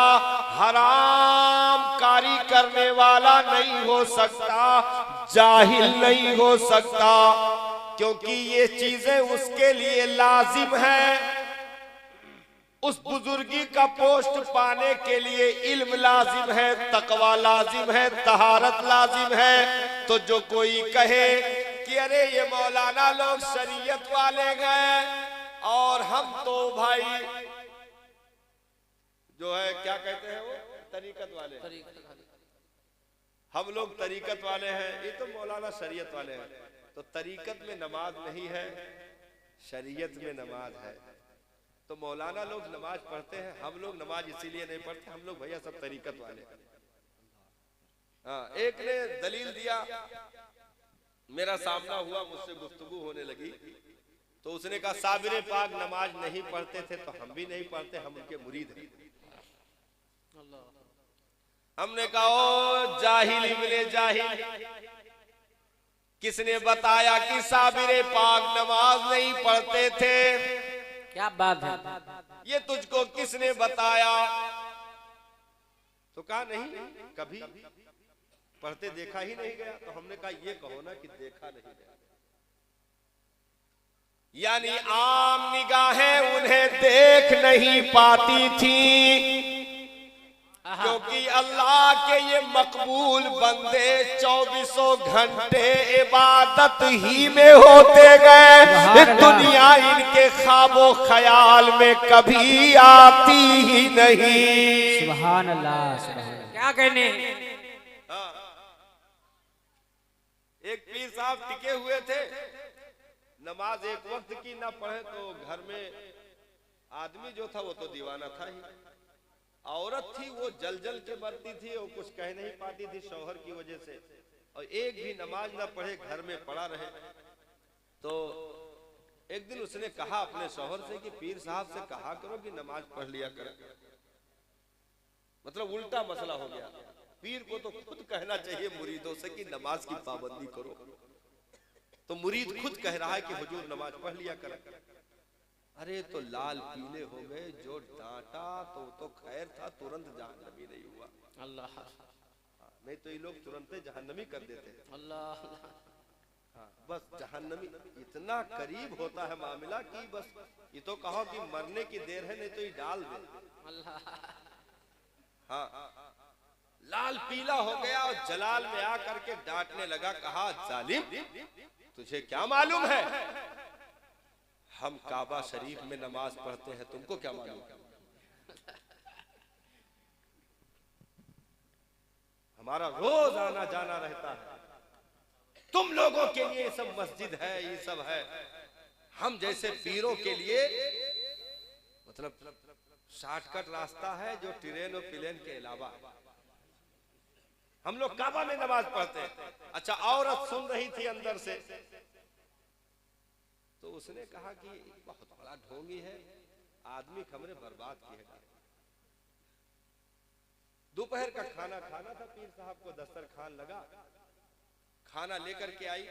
हराम कारी करने वाला नहीं हो सकता, जाहिल नहीं हो सकता, क्योंकि ये चीजें उसके लिए लाजिम है। उस बुजुर्गी का पोस्ट पाने के लिए इल्म लाजिम है, तकवा लाजिम है, तहारत लाजिम है। तो जो कोई कहे कि अरे ये मौलाना लोग शरीयत वाले गए और हम तो भाई जो है क्या कहते हैं वो तरीकत वाले, हम लोग तरीकत वाले हैं, ये तो मौलाना शरीयत वाले हैं। तो तरीकत में नमाज नहीं है, शरीयत में नमाज है। तो मौलाना लोग नमाज पढ़ते हैं, हम लोग नमाज इसीलिए नहीं पढ़ते, हम लोग भैया सब तरीकत वाले। हाँ, एक ने दलील दिया, मेरा सामना हुआ, मुझसे गुफ्तगू होने लगी, तो उसने कहा साबिर पाक नमाज नहीं पढ़ते थे तो हम भी नहीं पढ़ते, हम उनके मुरीद हैं। हमने कहा ओ जाहिल इब्ने जाहिल, किसने बताया कि साबिर पाक नमाज नहीं पढ़ते थे? क्या बात है। ये तुझको किसने बताया? तो कहा नहीं, कभी पढ़ते देखा ही नहीं गया। तो हमने कहा ये कहो ना कि देखा नहीं गया, यानी आम निगाहें उन्हें देख नहीं पाती थी, क्योंकि अल्लाह के ये मकबूल बंदे 24 घंटे इबादत ही में होते गए। दुनिया इनके ख्वाबो ख्याल में कभी आती ही नहीं। सुभान अल्लाह, सुभान अल्लाह। क्या कहने। एक पीर साहब टिके हुए थे, नमाज एक वक्त की ना पढ़े तो घर में आदमी जो था वो तो दीवाना था ही, औरत थी वो जल जल के मरती थी और कुछ कह नहीं पाती थी शौहर की वजह से, और एक भी नमाज ना पढ़े घर में पड़ा रहे। तो एक दिन उसने कहा अपने शौहर से कि पीर साहब से कहा करो कि नमाज पढ़ लिया करें। मतलब उल्टा मसला हो गया। पीर को तो खुद कहना चाहिए मुरीदों से कि नमाज की पाबंदी करो, तो मुरीद खुद कह रहा है कि हुजूर नमाज पढ़ लिया करें। अरे तो लाल पीले हो गए, जो डांटा तो खैर था, तुरंत जहन्नमी नहीं हुआ। अल्लाह, नहीं तो ये लोग तुरंत जहन्नमी कर देते। अल्लाह, बस जहन्नमी इतना करीब होता है मामला कि बस ये तो कहो कि मरने की देर है, नहीं तो ये डाल दे। हाँ, लाल पीला हो गया और जलाल में आकर के डांटने लगा। कहा जालिम, तुझे क्या मालूम है हम काबा शरीफ में नमाज पढ़ते हैं, तुमको क्या मालूम? हमारा रोज आना जाना रहता है, तुम लोगों के लिए ये सब मस्जिद है, ये सब है। हम जैसे पीरों के लिए मतलब शॉर्टकट रास्ता है जो ट्रेन और प्लेन के अलावा। हम लोग काबा में नमाज पढ़ते हैं। अच्छा, औरत सुन रही थी अंदर से, तो उसने कहा कि बहुत बड़ा ढोंगी है, आदमी खमरे बर्बाद किएगा। दोपहर का खाना खाना था, पीर साहब को दस्तरखान लगा, खाना लेकर के आई,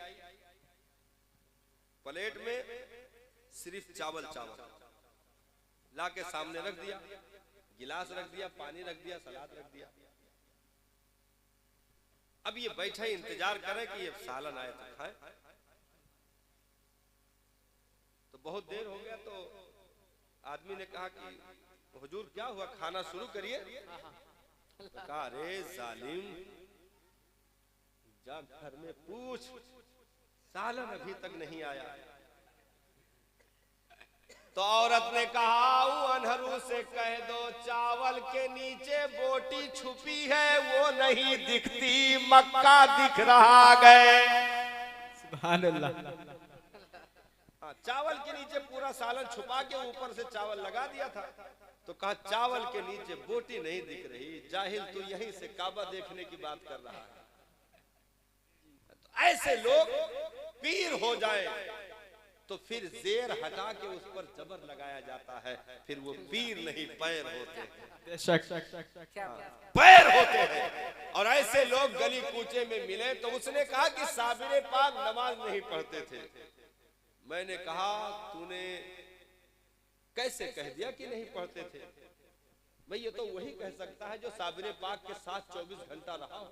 प्लेट में सिर्फ चावल ला के सामने रख दिया, गिलास रख दिया, पानी रख दिया, सलाद रख दिया। अब ये बैठे इंतजार करें कि ये सालन आए तो खाएं। तो बहुत देर हो गया, तो आदमी ने कहा कि हुजूर क्या हुआ, खाना शुरू करिए। तो कहा अरे जालिम, जा घर में पूछ, सालन अभी तक नहीं आया। तो औरत ने कहा अनहरू से कह दो चावल के नीचे बोटी छुपी है, वो नहीं दिखती, मक्का दिख रहा गए। सुभान अल्लाह। चावल के नीचे पूरा सालन छुपा के ऊपर से चावल लगा दिया था। तो कहा चावल के नीचे बोटी नहीं दिख रही, जाहिल तू यहीं से काबा देखने की बात कर रहा है। तो ऐसे लोग पीर हो जाए तो फिर जेर हटा के उस पर जबर लगाया जाता है, फिर वो पीर नहीं पैर होते हैं, पैर होते हैं। और ऐसे लोग गली कूचे में मिले तो उसने कहा कि साबिर पाक नमाज नहीं पढ़ते थे। मैंने कहा तूने कैसे कह दिया कि नहीं पढ़ते थे? भाई ये तो वही कह सकता है जो साबिर पाक के साथ 24 घंटा रहा हो।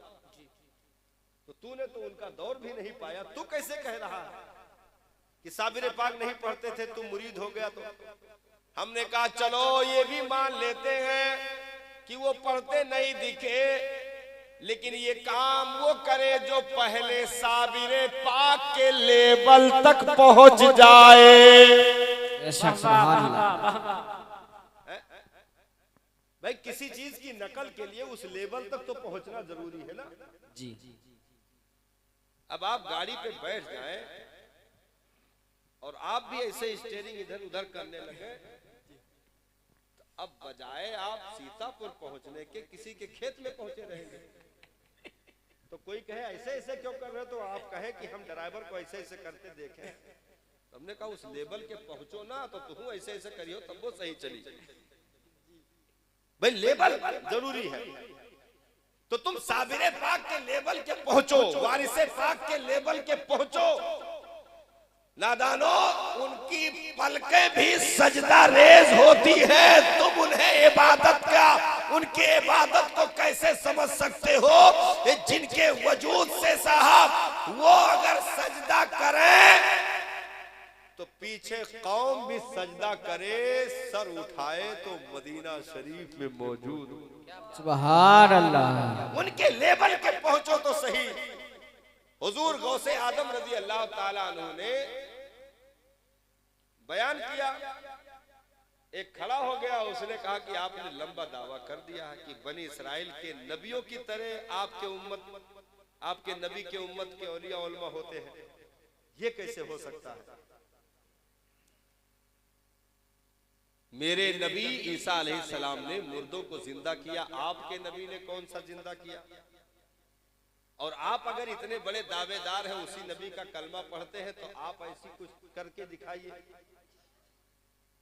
तो तूने तो उनका दौर भी नहीं पाया, तू कैसे कह रहा है कि साबिर पाक नहीं पढ़ते थे, तू मुरीद हो गया? तो हमने कहा चलो ये भी मान लेते हैं कि वो पढ़ते नहीं दिखे, लेकिन ये काम वो करे जो पहले साबिर पाक के लेवल तक पहुंच जाए। भाई किसी चीज की नकल के लिए उस लेवल तक तो पहुंचना जरूरी है ना जी। अब आप गाड़ी पे बैठ जाएं और आप भी ऐसे स्टीयरिंग इधर उधर करने लगे, तो अब बजाय आप सीतापुर पहुंचने के किसी के खेत में पहुंचे रहेंगे। तो कोई कहे ऐसे ऐसे क्यों कर रहे हो, तो आप कहे कि हम ड्राइवर को ऐसे ऐसे करते देखे। तो हमने कहा उस लेवल के पहुंचो ना, तो तुम ऐसे ऐसे करियो तब वो सही चली। भाई लेवल जरूरी है। तो तुम साबिरे पाक के लेवल के पहुंचो, वारिसे पाक के लेवल के पहुंचो। नादानो, उनकी पलकें भी सजदा रेज होती है, तुम उन्हें इबादत का, उनके इबादत को कैसे समझ सकते हो? जिनके वजूद से साहब वो अगर सजदा करें तो पीछे कौम भी सजदा करे, सर उठाए तो मदीना शरीफ में मौजूद। सुभान अल्लाह। उनके लेवल के पहुंचो तो सही। हुजूर गौसे आदम रजी अल्लाह ताला अन्हु ने बयान किया, एक खड़ा हो गया, उसने कहा कि आपने लंबा दावा कर दिया है कि बनी इस्राइल के नबियों की तरह आपके उम्मत, आपके नबी के उम्मत के औलिया उलमा होते हैं, ये कैसे हो सकता है? मेरे नबी ईसा अलैहिस्सलाम ने मुर्दों को जिंदा किया, आपके नबी ने कौन सा जिंदा किया? और आप अगर इतने बड़े दावेदार हैं, उसी नबी का कलमा पढ़ते हैं, तो आप ऐसी कुछ करके दिखाइए।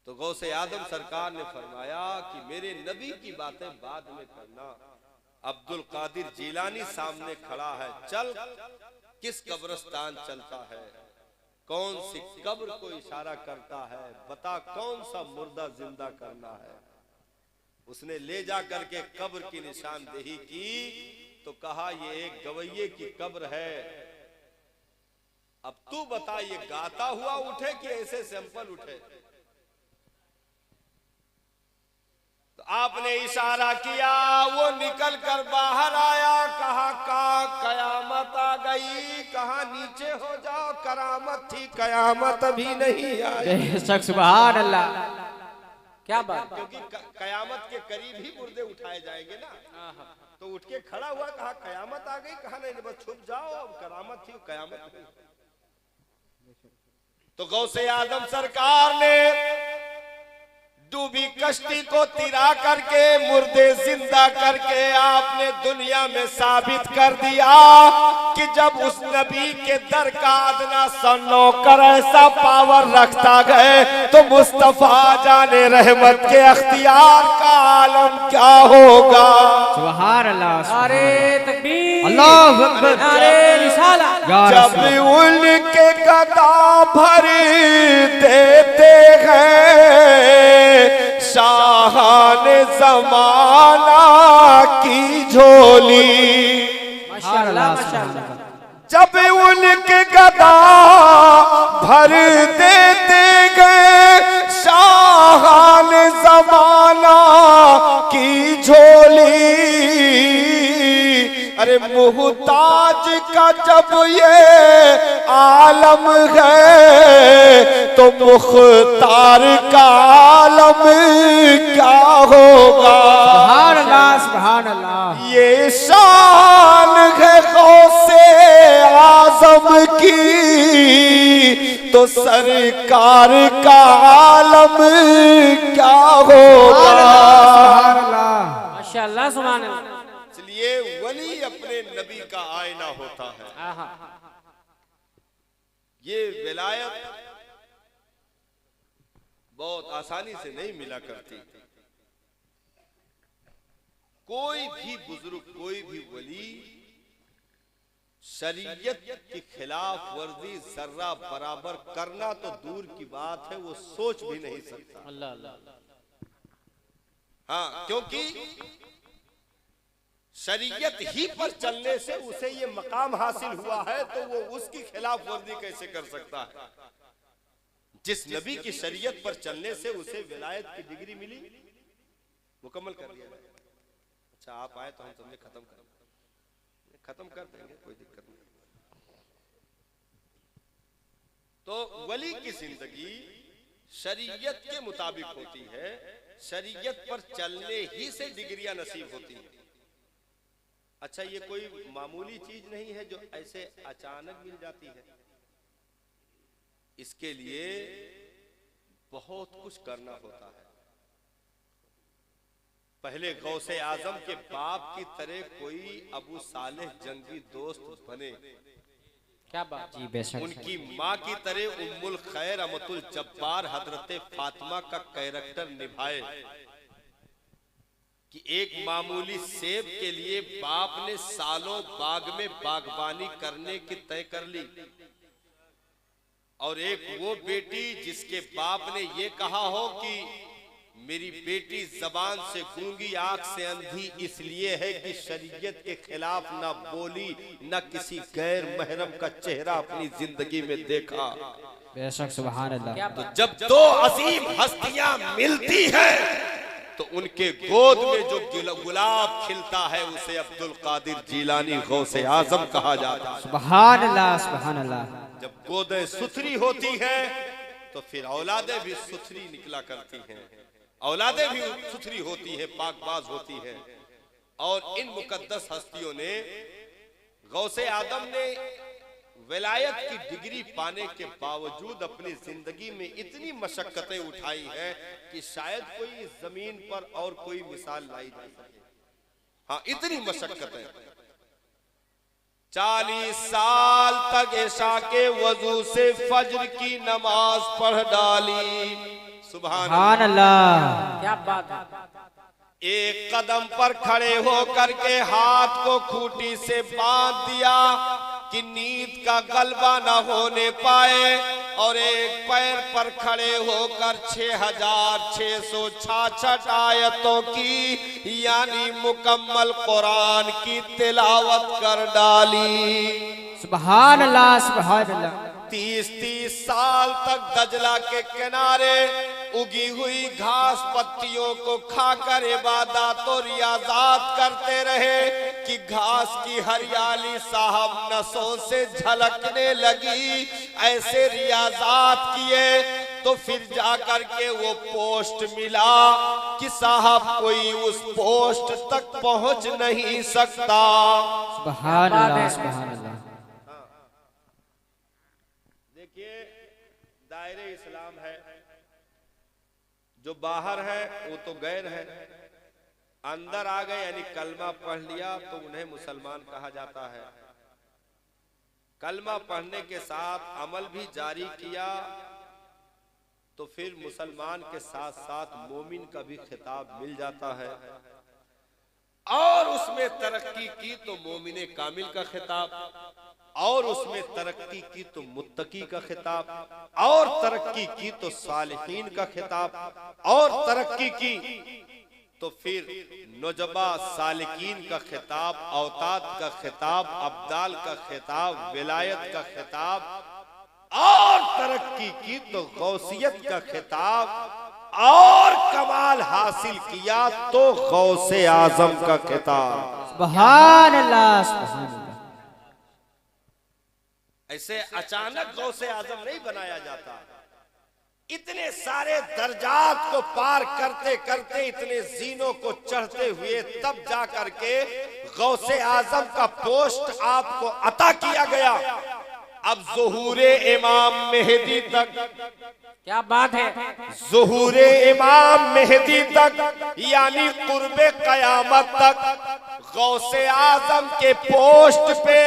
तो गौसे आदम सरकार ने फरमाया कि मेरे नबी की बातें बाद में करना। अब्दुल कादिर जीलानी सामने खड़ा है, चल किस कब्रिस्तान चलता है, कौन सी कब्र को इशारा करता है, बता कौन सा मुर्दा जिंदा करना है। उसने ले जा करके कब्र की निशानदेही की तो कहा ये एक गवैये की कब्र है, अब तू बता ये गाता हुआ उठे कि ऐसे सिंपल उठे? तो आपने इशारा किया, वो निकल कर बाहर आया, कहा का कयामत आ गई, कहा नीचे हो जाओ, करामत थी, कयामत अभी नहीं आई। सुभान अल्लाह। क्या बात? क्योंकि कयामत के करीब ही मुर्दे उठाए जाएंगे ना। तो उठ के खड़ा हुआ, कहा कयामत आ गई, कहा नहीं बस छुप जाओ, अब करामत थी, कयामत नहीं। तो गौसे आदम सरकार ने डूबी कश्ती को तिरा करके, मुर्दे जिंदा करके आपने दुनिया में साबित कर दिया कि जब उस नबी के दर का अदना सा नौकर ऐसा पावर रखता गए तो मुस्तफा जाने रहमत के अख्तियार का आलम क्या होगा? सुभान अल्लाह। अरे तकबीर, अल्लाहु अकबर। अरे रिसाला। जब उनके गदा भर देते हैं शाहान जमाना की झोली, माशाअल्लाह माशाअल्लाह। जब उनके गदा भर देते गए शाहान जमाना की झोली, अरे मुहताज का जब ये आलम है तो मुख्तार का आलम क्या होगा? सुभान अल्लाह। सुभान अल्लाह। ये शान है गौसे आजम की तो सरकार का आलम क्या होगा? सुभान अल्लाह। माशाअल्लाह सुभान अल्लाह। इसलिए वली अपने नबी का आईना होता है। ये विलायत बहुत आसानी से नहीं मिला करती। कोई भी बुजुर्ग, कोई भी वली शरीयत की खिलाफ वर्जी जर्रा बराबर करना तो दूर की बात है, वो सोच भी नहीं सकता। अल्लाह अल्लाह। हाँ, क्योंकि शरीयत ही पर चलने से उसे ये मकाम हासिल हुआ है, तो वो उसकी खिलाफ वर्जी कैसे कर सकता है? जिस नबी की शरीयत पर चलने से उसे विलायत की डिग्री मिली, मुकम्मल कर दिया। अच्छा आप आए तो हम समझे खत्म कर देंगे, कोई दिक्कत नहीं। तो वली की जिंदगी शरीयत के मुताबिक होती है, शरीयत पर चलने ही से डिग्रियां नसीब होती हैं। अच्छा ये कोई मामूली चीज नहीं है जो ऐसे अचानक मिल जाती है, इसके लिए बहुत कुछ करना होता है। पहले गौसे आजम के बाप की तरह कोई अबू सालेह जंगी दोस्त बने, क्या बात? जी बेशक। उनकी माँ की तरह उम्मुल खैर अमतुल जब्बार हजरत फातिमा का कैरेक्टर निभाए। कि एक मामूली सेब के लिए बाप ने सालों बाग में बागबानी करने की तय कर ली, और एक वो बेटी जिसके बाप ने ये कहा हो कि मेरी बेटी जबान से गूंगी, आंख से अंधी इसलिए है कि शरीयत के खिलाफ ना बोली, ना किसी गैर महरम का चेहरा अपनी जिंदगी में देखा। बेशक सुभान अल्लाह। तो जब दो अजीम हस्तियां मिलती हैं तो उनके गोद में जो गुलाब खिलता है उसे अब्दुल कादिर जीलानी गौसे आजम कहा जाता है। सुभान अल्लाह सुभान अल्लाह। जब गोदें सुथरी होती हैं तो फिर औलादें भी सुथरी निकला करती हैं, औलादें भी सुथरी होती हैं, पाकबाज होती हैं। और इन मुकद्दस हस्तियों ने, गौसे आदम ने विलायत की डिग्री पाने के बावजूद अपनी जिंदगी में इतनी मशक्कतें उठाई हैं कि शायद कोई इस जमीन पर और कोई मिसाल लाई जा सके। हाँ, इतनी मशक्कतें। 40 साल तक इशा के वजू से फज्र की नमाज पढ़ डाली। सुभान अल्लाह। क्या बात है। एक कदम पर खड़े होकर के हाथ को खूंटी से बांध दिया कि नींद का गलबा न होने पाए, और एक पैर पर खड़े होकर 6666 आयतों की यानी मुकम्मल कुरान की तिलावत कर डाली। सुभान अल्लाह सुभान अल्लाह। 30 साल तक दजला के किनारे उगी हुई घास पत्तियों को खाकर इबादत और रियाजात करते रहे कि घास की हरियाली साहब नसों से झलकने लगी। ऐसे रियाजात किए तो फिर जाकर के वो पोस्ट मिला कि साहब कोई उस पोस्ट तक पहुंच नहीं सकता। सुभान अल्लाह सुभान अल्लाह। देखिए, दायरे इस्लाम है, जो बाहर है वो तो गैर है, अंदर आ गए यानी कलमा पढ़ लिया तो उन्हें मुसलमान कहा जाता है। कलमा पढ़ने के साथ अमल भी जारी किया तो फिर मुसलमान के साथ साथ मोमिन का भी खिताब मिल जाता है, और उसमें तरक्की की तो मोमिने कामिल का खिताब, और उसमें तरक्की की तो मुत्तकी का खिताब, और तरक्की की तो सालिहीन का खिताब, और तरक्की की तो फिर नौजबा सालिकीन का खिताब, औताद का खिताब, अब्दाल का खिताब, विलायत का खिताब, और तरक्की की तो गौसियत का खिताब, और कमाल हासिल किया तो गौसे आजम का खिताब। सुभान अल्लाह सुभान अल्लाह। ऐसे अचानक गौसे आजम नहीं बनाया जाता। इतने सारे दर्जात को पार करते करते, इतने जीनों को चढ़ते हुए तब जा करके गौसे आजम का पोस्ट आपको अता किया गया। अब ज़ुहूरे इमाम मेहदी तक, क्या बात है, ज़ुहूरे इमाम मेहदी तक यानी कुर्बे कयामत तक गौसे आजम के पोस्ट पे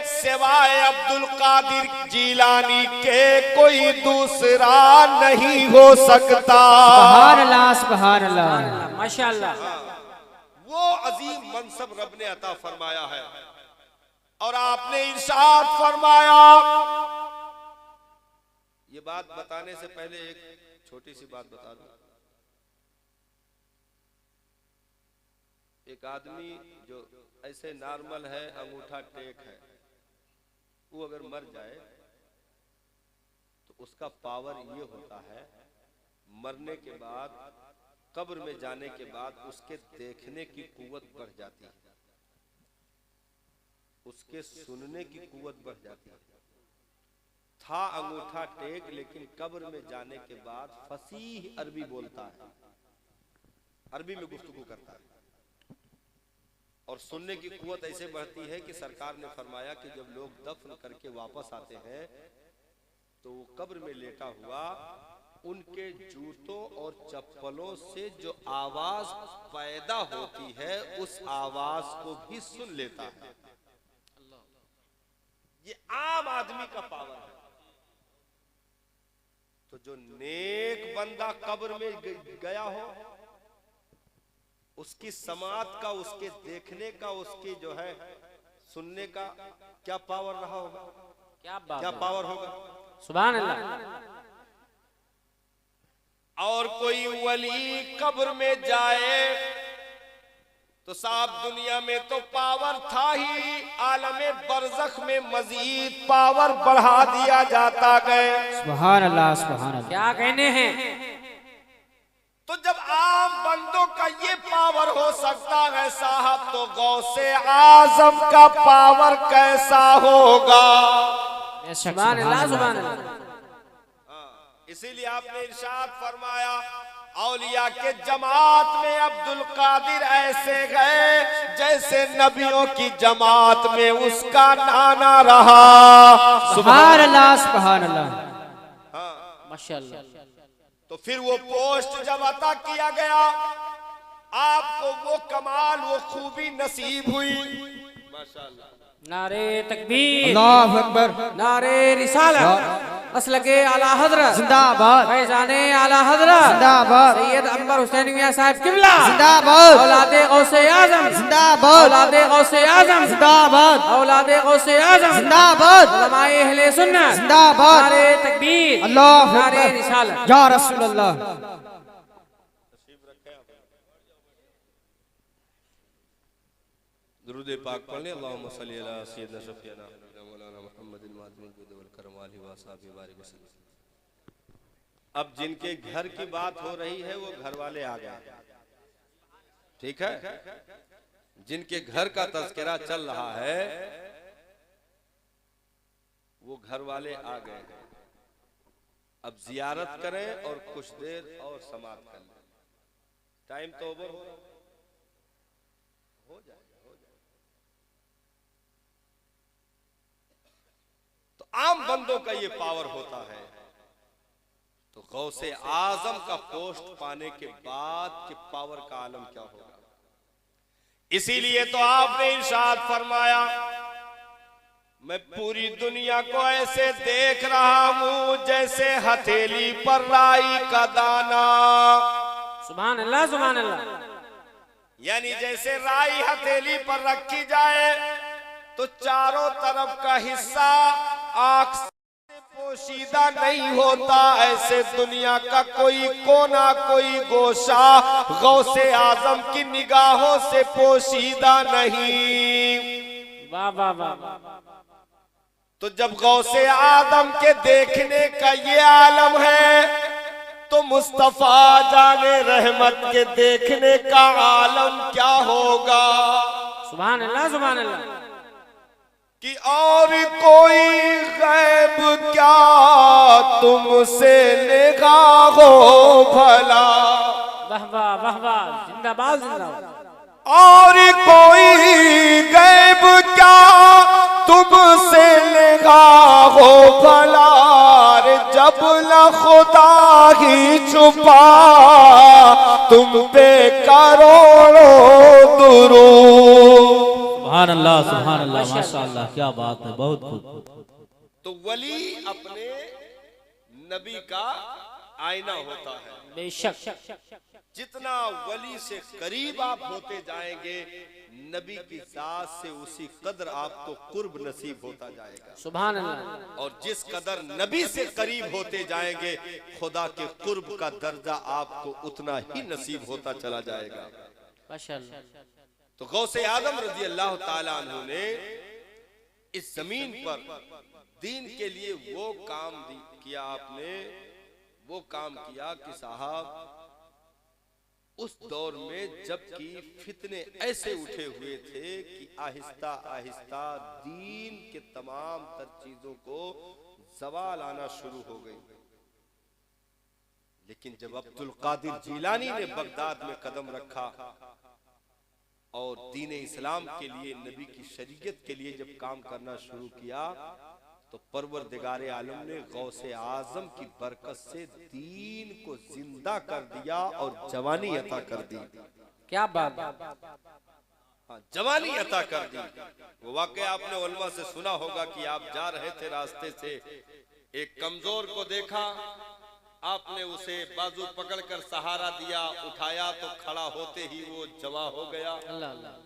सिवाय अब्दुल कादिर जीलानी के कोई दूसरा नहीं हो सकता। सुभान अल्लाह सुभान अल्लाह। माशाअल्लाह। वो अजीम मनसब रब ने अता फरमाया है, और आपने इरशाद फरमाया। ये बात बताने से पहले एक छोटी सी बात बता दूं। एक आदमी जो ऐसे नॉर्मल है, अंगूठा टेक है, वो अगर मर जाए तो उसका पावर ये होता है, मरने के बाद कब्र में जाने के बाद उसके देखने की कुव्वत बढ़ जाती है, उसके सुनने की कुव्वत बढ़ जाती है। था अंगूठा टेक, लेकिन कब्र में जाने के बाद फसीह अरबी बोलता है, अरबी में गुफ्तगू करता है, और सुनने की कुव्वत ऐसे बढ़ती है कि सरकार ने फरमाया कि जब लोग दफन करके वापस आते हैं तो वो कब्र में लेटा हुआ उनके जूतों और चप्पलों से जो आवाज पैदा होती है उस आवाज को भी सुन लेता है। ये आम आदमी का पावर है। तो जो नेक बंदा कब्र में गया हो उसकी समात का, उसके देखने का, उसकी जो है सुनने का क्या पावर रहा होगा, क्या पावर होगा। सुभान अल्लाह। और कोई वली कब्र में जाए तो साहब दुनिया में तो पावर था ही, आलमे बरज़ख में मजीद पावर बढ़ा दिया जाता गए। सुभान अल्लाह, सुभान अल्लाह। क्या कहने हैं। तो जब आम बंदों का ये पावर हो सकता है साहब, तो गौसे आजम का पावर कैसा होगा। सुभान अल्लाह, सुभान अल्लाह। इसीलिए आपने इरशाद फरमाया, औलिया के जमात में अब्दुल कादिर ऐसे गए जैसे नबियों की जमात में उसका नाना रहा। सुभान अल्लाह, सुभान अल्लाह। माशाअल्लाह। तो फिर वो पोस्ट जब अता किया गया, आपको वो कमाल, वो खूबी नसीब हुई। माशाअल्लाह। नारे तकबीर, अल्लाहु अकबर, नारे रिसालत, मसलके आला हजरत जिंदाबाद, फैजाने आला हजरत जिंदाबाद, सैयद अंबर हुसैन मियां साहब किबला जिंदाबाद, औलादे गौसे आजम जिंदाबाद, औलादे गौसे आजम जिंदाबाद, औलादे गौसे आजम जिंदाबाद, उलमाए अहले सुन्नत जिंदाबाद, नारे तकबीर, अल्लाहु नारे अकबर, रिसालत। या रसूल अल्लाह। दुरूद पाक पढ़ ले, अल्लाहुम्मा सल्ली अला सय्यिदना शफीना मौलाना मुहम्मदिन वादिल जुद वल करम वाली वसाबी बारिक वसल्लम। अब जिनके घर की बात हो रही है वो घर वाले आ गए, ठीक है। जिनके घर का तज़किरा चल रहा है वो घर वाले आ गए। अब जियारत करें और कुछ देर और समात कर लें। टाइम तो ओवर हो जाए। तो आम बंदों का ये पावर होता है, तो गौसे आजम का पोस्ट पाने के बाद के पावर का आलम क्या होगा। इसीलिए तो आपने इरशाद फरमाया, मैं पूरी दुनिया को ऐसे देख रहा हूं जैसे हथेली पर राई का दाना। सुभान अल्लाह, सुभान अल्लाह। यानी जैसे राई हथेली पर रखी जाए तो चारों तरफ का हिस्सा आंख से पोशीदा नहीं होता, ऐसे दुनिया का कोई कोना, कोई गोशा गौसे आजम की निगाहों से पोशीदा नहीं। वाह वाह वाह। तो जब गौसे आदम के देखने का ये आलम है, तो मुस्तफा जाने रहमत के देखने का आलम क्या होगा। सुभान अल्लाह, सुभान अल्लाह। कि और कोई गैब क्या तुमसे निगाहो भला। वाह वाह, वाह वाह, जिंदाबाद, जिंदाबाद। और कोई गैब क्या तुमसे निगाहो भला, जब न खुदा ही छुपा तुम पे करोड़ों दुरूद। सुभान अल्लाह, सुभान अल्लाह, माशाअल्लाह, क्या बात है, बहुत खूब। तो वली अपने नबी का आईना होता है। बेशक। जितना वली से करीब आप होते जाएंगे नबी की जात से, उसी कदर आपको कुर्ब नसीब होता जाएगा। सुभान अल्लाह। और जिस कदर नबी से करीब होते जाएंगे खुदा के कुर्ब का दर्जा आपको उतना ही नसीब होता चला जाएगा। माशाअल्लाह। तो गौसे आदम रजी अल्लाह ताला अन्हु ने इस जमीन पर दीन के लिए वो काम किया, आपने वो काम किया कि साहब उस दौर में जबकि फितने ऐसे उठे हुए थे कि आहिस्ता आहिस्ता दीन के तमाम तर चीजों को जवाल आना शुरू हो गई। लेकिन जब अब्दुल कादिर जीलानी ने बगदाद में कदम रखा और दीन इस्लाम के लिए, नबी की शरीयत के लिए जब काम करना शुरू किया, तो परवरदिगार आलम ने गौसे आजम की बरकत से दीन को जिंदा कर दिया और जवानी अता कर दी। क्या बात। हाँ, जवानी अता कर दी। वो वाकया आपने उलमा से सुना होगा कि आप जा रहे थे रास्ते से, एक कमजोर को देखा, आपने उसे बाजू पकड़कर सहारा दिया, उठाया तो खड़ा होते ही वो जमा हो गया,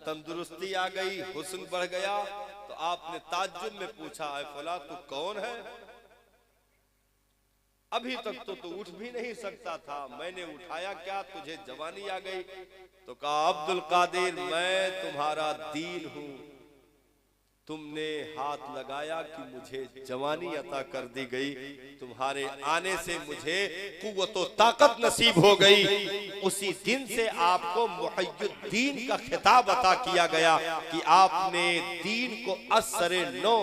तंदुरुस्ती आ गई, हुस्न बढ़ गया। तो आपने ताज्जुब में पूछा, ऐ फला तू कौन है? अभी तक तो तू उठ भी नहीं सकता था, मैंने उठाया क्या, तुझे जवानी आ गई? तो कहा, अब्दुल कादिर मैं तुम्हारा दीन हूं, तुमने हाथ लगाया कि मुझे जवानी अता कर दी गई, तुम्हारे आने से मुझे कुव्वत व ताकत नसीब हो गई। उसी दिन से आपको मुहय्यिद्दीन का खिताब अता किया गया कि आपने दीन को असरे नो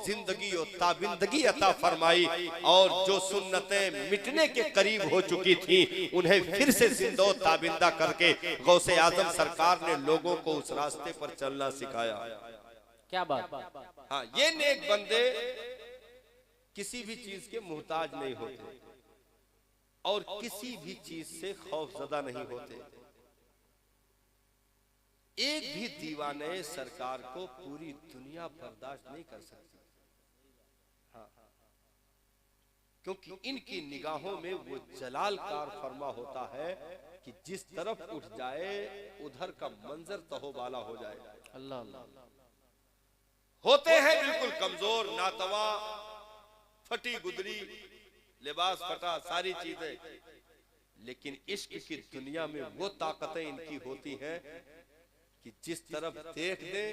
जिंदगी और ताबिंदगी अता फरमाई, और जो सुन्नतें मिटने के करीब हो चुकी थी उन्हें फिर से जिंदो ताबिंदा करके गौसे आजम सरकार ने लोगों को उस रास्ते पर चलना सिखाया। क्या बात। हाँ, ये नेक बंदे किसी भी चीज के मोहताज नहीं होते और किसी भी चीज से खौफजदा नहीं होते। एक भी दीवाने सरकार को पूरी दुनिया बर्दाश्त नहीं कर सकती। हाँ, क्योंकि इनकी निगाहों में वो जलाल कार फरमा होता है कि जिस तरफ उठ जाए उधर का मंजर तहोबाला हो जाए। अल्लाह अल्लाह। होते हैं बिल्कुल कमजोर, नातवा, फटी गुदरी, लिबास फटा, सारी चीजें, लेकिन इश्क की दुनिया में वो ताकतें इनकी होती हैं कि जिस तरफ देख दे,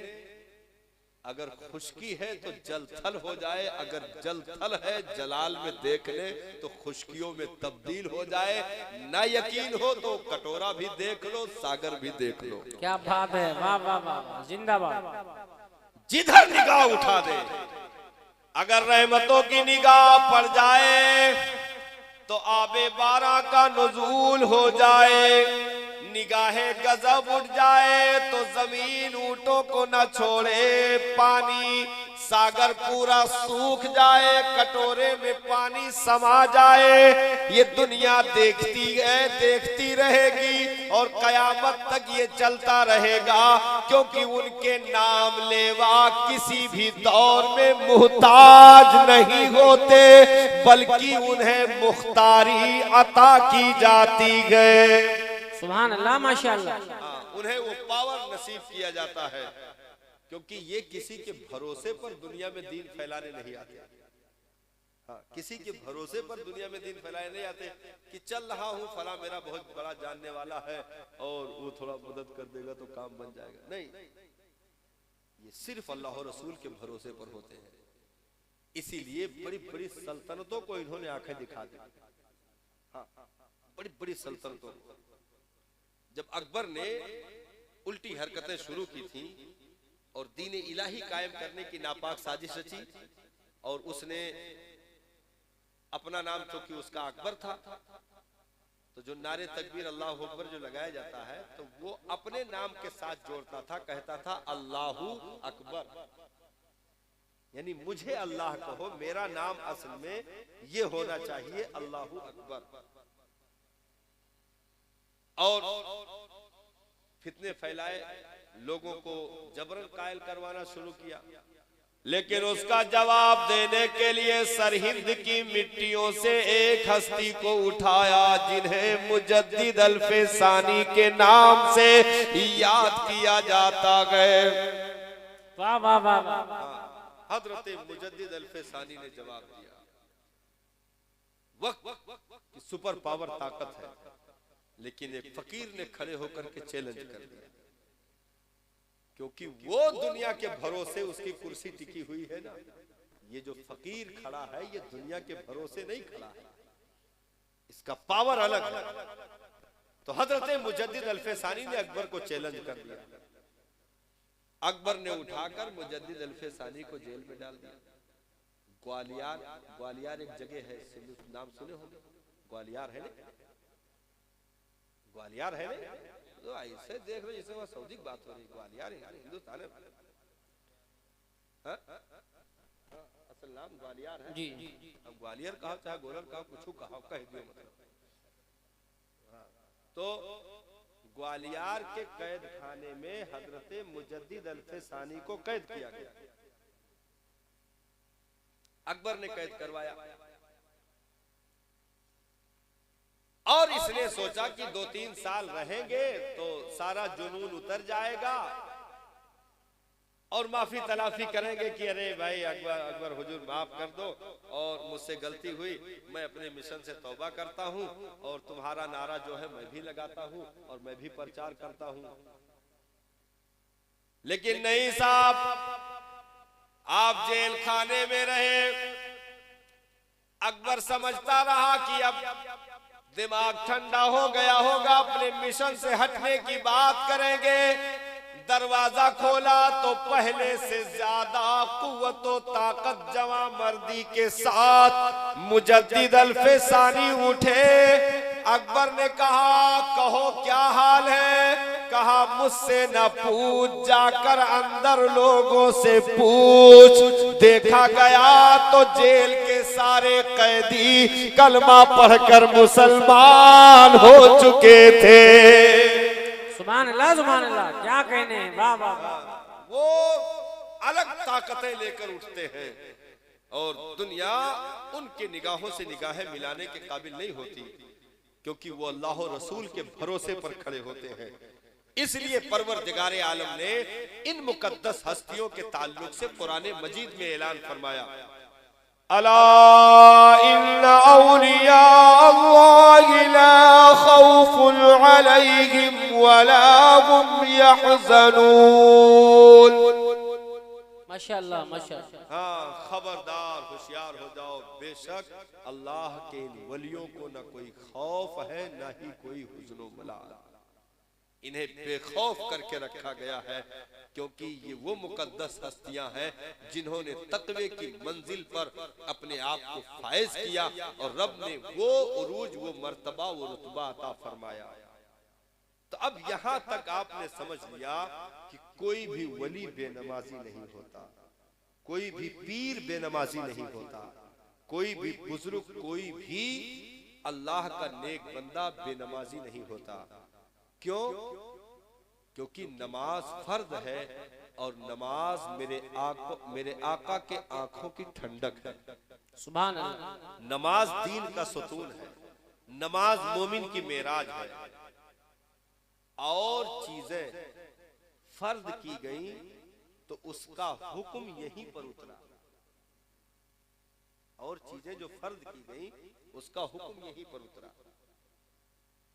अगर खुशकी है तो जल थल हो जाए, अगर जल थल है जलाल में देख ले तो खुशकियों में तब्दील हो जाए। ना यकीन हो तो कटोरा भी देख लो, सागर भी देख लो। क्या बात है, वाह वाह वाह, जिंदाबाद। जिधर निगाह उठा दे, अगर रहमतों की निगाह पड़ जाए तो आबे बारा का नुज़ूल हो जाए, निगाहे गजब उठ जाए तो जमीन ऊंटों को न छोड़े, पानी सागर पूरा सूख जाए, कटोरे में पानी समा जाए। ये दुनिया देखती है, देखती रहेगी और कयामत तक ये चलता रहेगा, क्योंकि उनके नाम लेवा किसी भी दौर में मुहताज नहीं होते, बल्कि उन्हें मुख्तारी अता की जाती है। सुभान अल्लाह, माशाअल्लाह। उन्हें वो पावर नसीब किया जाता है, क्योंकि ये किसी के भरोसे पर दुनिया में दीन फैलाने नहीं आते। हाँ, किसी के भरोसे पर दुनिया में दीन फैलाने नहीं आते कि चल रहा हूँ, फला मेरा बहुत बड़ा जानने वाला है और वो थोड़ा मदद कर देगा तो काम बन जाएगा। नहीं, ये सिर्फ अल्लाह और रसूल के भरोसे पर होते हैं। इसीलिए बड़ी बड़ी सल्तनतों को इन्होंने आंखें दिखा दी। हाँ, बड़ी बड़ी सल्तनतों। जब अकबर ने उल्टी हरकतें शुरू की थी और दीन इलाही कायम करने की नापाक साजिश रची, और उसने अपना नाम, चूंकि उसका अकबर था, तो जो नारे तकबीर अल्लाह अकबर जो लगाया जाता है तो वो अपने नाम के साथ जोड़ता था, कहता था अल्लाहू अकबर, यानी मुझे अल्लाह कहो, मेरा नाम असल में ये होना चाहिए अल्लाहू अकबर। और फितने फैलाए, लोगों को जबरन कायल करवाना शुरू किया, लेकिन उसका जवाब देने के लिए सरहिंद की मिट्टियों से एक हस्ती को उठाया, जिन्हें मुजद्दिद अल्फसानी के नाम से याद किया जाता है। वाह वाह वाह वाह। हजरत मुजद्दिद अल्फसानी ने जवाब दिया। वक्त की सुपर पावर ताकत है, लेकिन एक फकीर ने खड़े होकर के चैलेंज कर दिया, क्योंकि वो दुनिया के भरोसे उसकी कुर्सी टिकी हुई है ना। ये जो फकीर खड़ा है ये दुनिया के भरोसे नहीं खड़ा है, इसका पावर अलग है। तो हजरत मुजद्दिद अल्फसानी ने अकबर को चैलेंज कर दिया। अकबर ने उठाकर मुजद्दिद अल्फसानी को जेल में डाल दिया। ग्वालियर, ग्वालियर एक जगह है, नाम सुने होंगे, ग्वालियर है ना, ग्वालियर है ना, तो ऐसे देख रहे जैसे वहां सऊदी की बात हो रही। ग्वालियर हिंदुस्तान है, असल नाम ग्वालियर है जी। अब ग्वालियर कहा चाहे गोलर कहा, कुछ कहा, कह दियो मतलब। तो ग्वालियर के कैद खाने में हजरत मुजद्दिद अल्फसानी को कैद किया गया। अकबर ने कैद करवाया। और इसने सोचा कि 2-3 साल रहेंगे तो सारा जुनून उतर जाएगा और माफी तलाफी करेंगे कि अरे भाई अकबर हुजूर माफ कर दो और मुझसे गलती हुई, मैं अपने मिशन से तौबा करता हूं और तुम्हारा नारा जो है मैं भी लगाता हूं और मैं भी प्रचार करता हूं। लेकिन नहीं साहब, आप जेल खाने में रहे। अकबर समझता रहा कि अब दिमाग ठंडा हो गया होगा, अपने मिशन से हटने की बात करेंगे। दरवाजा खोला तो पहले से ज्यादा कुव्वत और ताकत जवां मर्दी के साथ मुजद्दिद अल्फसानी उठे। अकबर ने कहा, कहो क्या हाल है? कहा, मुझसे न पूछ, जाकर अंदर लोगों से पूछ। देखा गया तो जेल के सारे कैदी कलमा पढ़कर मुसलमान हो चुके थे। सुभान अल्लाह, क्या कहने हैं, वाह वाह वाह। वो अलग ताकतें लेकर उठते हैं और दुनिया उनके निगाहों से निगाहें मिलाने के काबिल नहीं होती, क्योंकि वो अल्लाह और रसूल के भरोसे पर खड़े होते हैं। इसलिए परवरदिगारे आलम ने इन मुकद्दस हस्तियों के ताल्लुक से कुरान मजीद में ऐलान फरमाया, अला इन्ना औलिया अल्लाहि ला खौफुन अलैहिम वला हुम यहज़नून। माशाअल्लाह माशाअल्लाह। हाँ, खबरदार, होशियार हो जाओ, बेशक अल्लाह के वलियों को न कोई खौफ है न ही कोई हुज़्न मलाल। इन्हें बेखौफ करके रखा गया है, क्योंकि ये वो मुकद्दस हस्तियां हैं जिन्होंने तक़वे की मंजिल पर अपने आप को फायज किया और रब ने वो उरूज, वो मर्तबा, वो रुतबा अता फरमाया। तो अब यहां तक आपने समझ लिया कि कोई भी वली बेनमाजी नहीं होता, कोई भी पीर बेनमाजी नहीं होता, कोई भी बुजुर्ग, कोई भी अल्लाह का नेक बंदा बेनमाजी नहीं होता। क्यों? क्योंकि नमाज फर्ज है और नमाज मेरे आका के आंखों की ठंडक है। सुभान अल्लाह। नमाज दीन का सुतून है, नमाज मोमिन की मेराज है। और चीजें फर्ज की गई तो उसका हुक्म यहीं पर उतरा, और चीजें जो फर्ज की गई उसका हुक्म यहीं पर उतरा।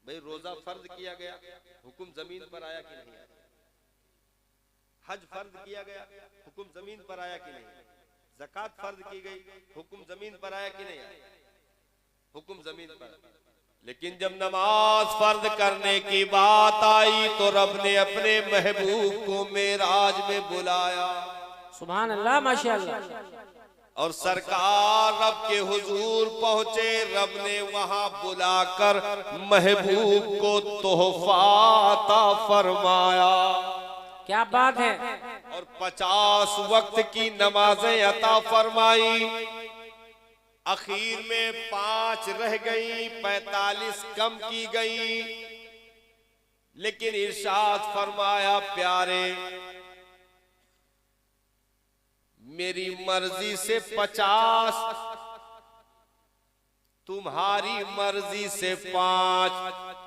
भाई रोजा फर्ज किया गया, हुक्म जमीन पर आया कि नहीं आया? हज फर्ज किया गया, हुक्म जमीन पर आया कि नहीं? ज़कात फर्ज की गई, हुक्म जमीन पर आया कि नहीं आया? हुक्म जमीन पर। लेकिन जब नमाज फर्ज करने की बात आई तो रब ने अपने महबूब को मेराज में बुलाया। सुभान अल्लाह माशाअल्लाह। और सरकार रब के हुजूर पहुंचे। रब ने वहां बुलाकर महबूब को तोहफा अता फरमाया। क्या बात है। और 50 वक्त की नमाजें अता फरमाई। आखिर में 5 रह गई, 45 कम की गई। लेकिन इरशाद फरमाया, प्यारे मेरी मर्जी से 50, तुम्हारी मर्जी से 5।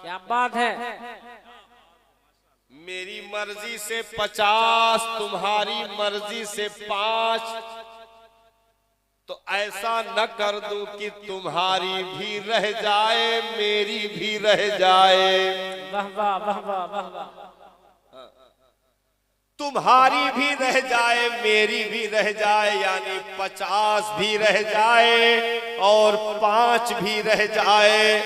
क्या बात है। मेरी मर्जी से 50, तुम्हारी मर्जी से 5। तो ऐसा न कर दूं कि तुम्हारी भी रह जाए मेरी भी रह जाए। वाह वाह वाह वाह वाह वाह। तुम्हारी भी रह जाए मेरी भी रह जाए, यानी 50 भी रह जाए और 5 भी रह जाए।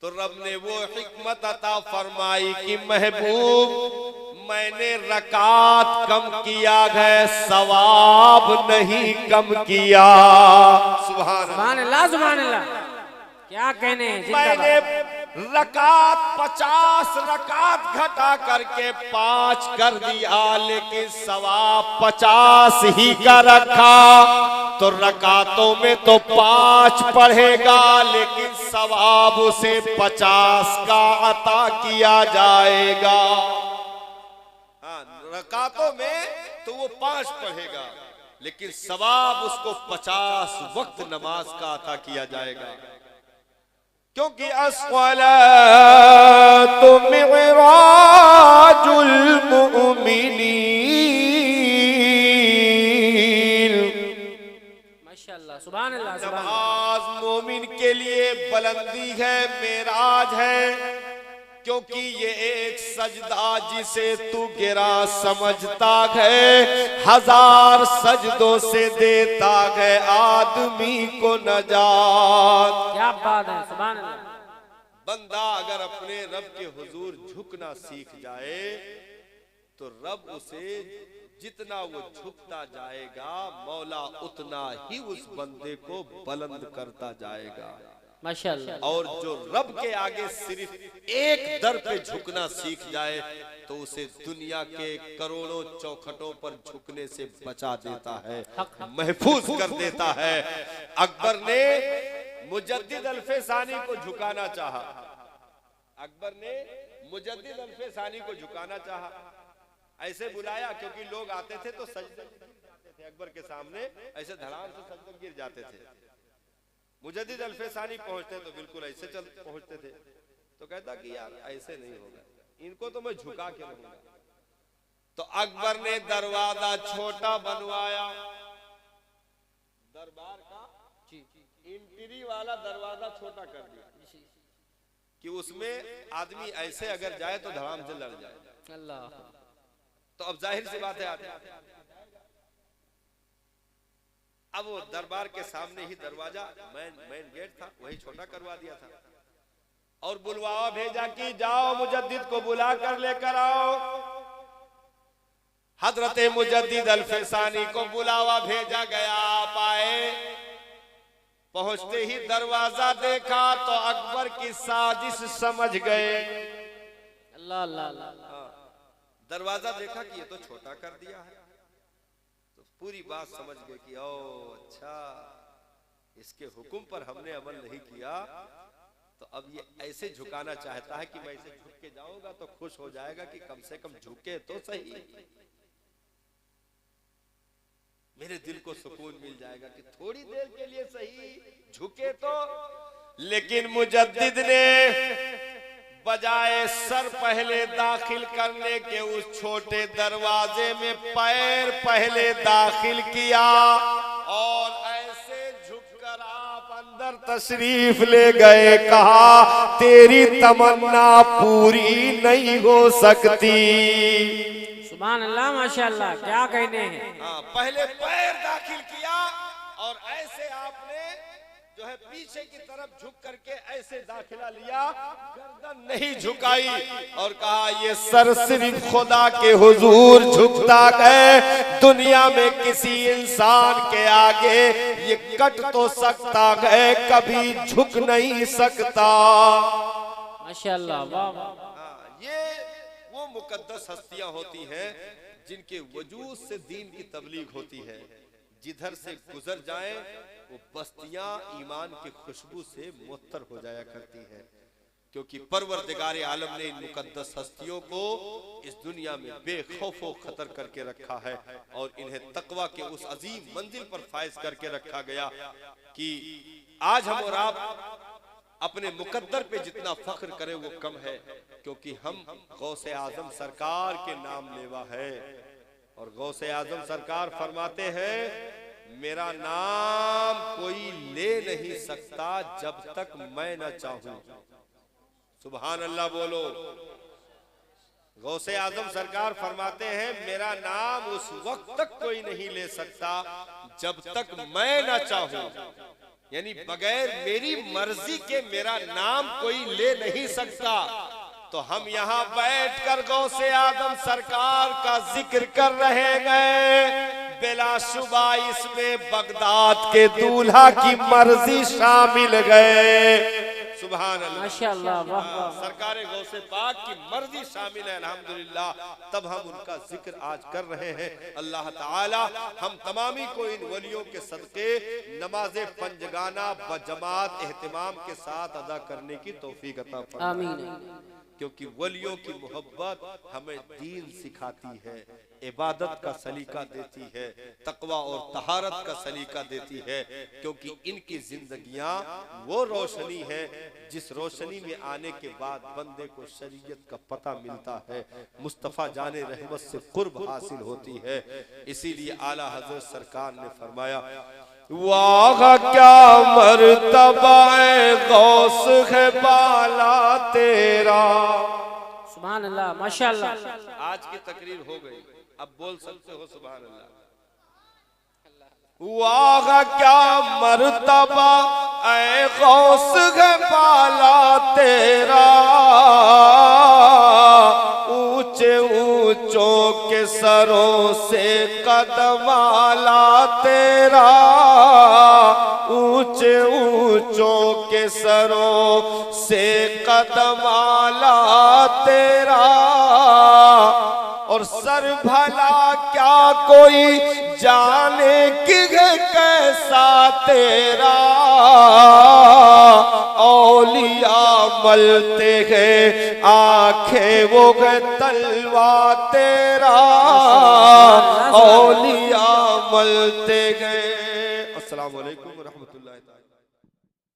तो रब ने वो हिकमत अता फरमाई कि महबूब मैंने रकात कम किया है, सवाब नहीं कम किया। सुभान अल्लाह सुभान अल्लाह। क्या कहने हैं। मैंने रकात 50 रकात घटा करके 5 कर दिया, लेकिन सवाब 50 ही का रखा। तो रकातों में तो 5 पढ़ेगा, लेकिन सवाब उसे 50 का अता किया जाएगा। हाँ, रकातों में तो वो 5 पढ़ेगा, लेकिन सवाब उसको 50 वक्त नमाज का अता किया जाएगा। क्योंकि अस्सलातु मिअराजुल मुमिनीन, माशाअल्लाह, सुभान अल्लाह, सुभान अल्लाह। नमाज मोमिन के लिए बुलंदी है, मेराज है, क्योंकि ये एक सजदा जिसे तू गिरा समझता है, 1000 सजदों से देता है आदमी को नजात। क्या बात है, सुभान अल्लाह। बंदा अगर अपने रब के हुजूर झुकना सीख जाए तो रब उसे जितना वो झुकता जाएगा मौला उतना ही उस बंदे को बुलंद करता जाएगा। माशाअल्लाह। और जो रब के आगे सिर्फ एक दर पे झुकना सीख जाए तो उसे दुनिया के करोड़ों चौखटों पर झुकने से बचा देता है, महफूज कर देता है। अकबर ने मुजद्दिद अल्फेसानी को झुकाना चाहा, अकबर ने मुजद्दिद अल्फेसानी को झुकाना चाहा। ऐसे बुलाया क्योंकि लोग आते थे तो सजदे थे अकबर के सामने, ऐसे धड़ाम से सजदे गिर जाते थे। मुजद्दिद अल्फेसानी पहुंचते तो बिल्कुल ऐसे चल पहुंचते थे। तो कहता कि यार ऐसे नहीं होगा, इनको तो मैं झुका के रहूंगा। तो अकबर ने दरवाजा छोटा बनवाया, दरबार का इंटीरी वाला दरवाजा छोटा कर दिया कि उसमें आदमी ऐसे अगर जाए तो धड़ाम से लड़ जाए। अल्लाह। तो अब जाहिर सी बात है अब वो दरबार के सामने ही दरवाजा मेन गेट था, वही छोटा करवा दिया था। और बुलवावा भेजा कि जाओ मुजद्दिद को बुला कर लेकर आओ। हजरत मुजद्दिद अल्फेसानी को बुलावा भेजा गया, आप आए। पहुंचते ही दरवाजा देखा तो अकबर की साजिश समझ गए। अल्लाह अल्लाह अल्लाह। दरवाजा देखा कि ये तो छोटा कर दिया है, तो पूरी बात समझ गए कि ओ अच्छा, इसके हुक्म पर हमने अमल नहीं किया, तो अब ये ऐसे झुकाना चाहता है कि मैं इसे झुक के जाऊंगा तो खुश हो जाएगा कि कम से कम झुके तो सही, मेरे दिल को सुकून मिल जाएगा कि थोड़ी देर के लिए सही झुके तो। लेकिन मुजद्दिद ने बजाय सर पहले दाखिल करने के उस छोटे दरवाजे में पैर पहले दाखिल किया और ऐसे झुककर आप अंदर तशरीफ ले गए। कहा तेरी तमन्ना पूरी नहीं हो सकती। सुभान अल्लाह, माशाअल्लाह, क्या कहने हैं। हाँ, पहले पैर दाखिल किया और ऐसे आपने जो है पीछे की तरफ झुक करके ऐसे दाखिला लिया, गर्दन नहीं झुकाई और कहा ये सर सिर्फ खुदा के हुजूर झुकता है, दुनिया में किसी इंसान के आगे ये कट तो सकता है, कभी झुक नहीं सकता। माशाअल्लाह, वाह वाह। ये वो मुकद्दस हस्तियां होती हैं जिनके वजूद से दीन की तबलीग होती है। जिधर से गुजर जाएं वो बस्तियां ईमान की खुशबू से मुअत्तर हो जाया करती हैं, क्योंकि परवरदिगार आलम ने इन मुकद्दस हस्तियों को इस दुनिया में बेखौफो खतर करके रखा है और इन्हें तकवा के उस अजीम मंजिल पर फायज करके रखा गया कि आज हम और आप अपने मुकद्दर पे जितना फख्र करें वो कम है, क्योंकि हम गौसे आजम सरकार के नाम लेवा है। और गौसे आजम सरकार फरमाते हैं मेरा नाम कोई ले नहीं सकता जब तक मैं न चाहूं। सुभान अल्लाह बोलो। गौसे आजम सरकार फरमाते हैं मेरा नाम उस वक्त तक कोई नहीं ले सकता जब तक मैं न चाहूं, यानी बगैर मेरी मर्जी के मेरा नाम कोई ले नहीं सकता। तो हम यहाँ बैठकर गौसे आदम सरकार का जिक्र कर रहे गए, बिलाशुबा इसमें बगदाद के दूल्हा की मर्जी शामिल गए। सुभान अल्लाह, माशाअल्लाह, वाह वाह। सरकार गौसे पाक की मर्जी शामिल है, अल्हम्दुलिल्लाह। तब हम उनका जिक्र आज कर रहे हैं। अल्लाह ताला हम तमामी को इन वलियों के सदके नमाज़े पंजगाना बजमात एहतिमाम के साथ अदा करने की तौफीक अता फरमाए। आमीन। क्योंकि वलियों की मोहब्बत हमें दीन सिखाती है, इबादत का सलीका देती है, तकवा और तहारत का सलीका देती है, क्योंकि इनकी जिंदगियां वो रोशनी है जिस रोशनी में आने के बाद बंदे को शरीयत का पता मिलता है, मुस्तफा जाने रहमत से कुर्ब हासिल होती है। इसीलिए आला हजरत सरकार ने फरमाया, वाह क्या मर्तबा गौस है बाला तेरा। सुभान अल्लाह, माशाअल्लाह। आज की तकरीर हो गई, अब बोल सकते हो सुभान अल्लाह। वाह क्या मर्तबा ऐ गौस है बाला तेरा, ऊंचे ऊंचों के सरों से कदम आला तेरा, ऊंचे ऊंचों के सरों से कदम आला तेरा। और सर भला क्या कोई जाने कि कैसा तेरा, औलिया मलते हैं आंखें वो है तलवा तेरा, औलिया मलते गए। अस्सलाम वालेकुम रहमतुल्लाहि।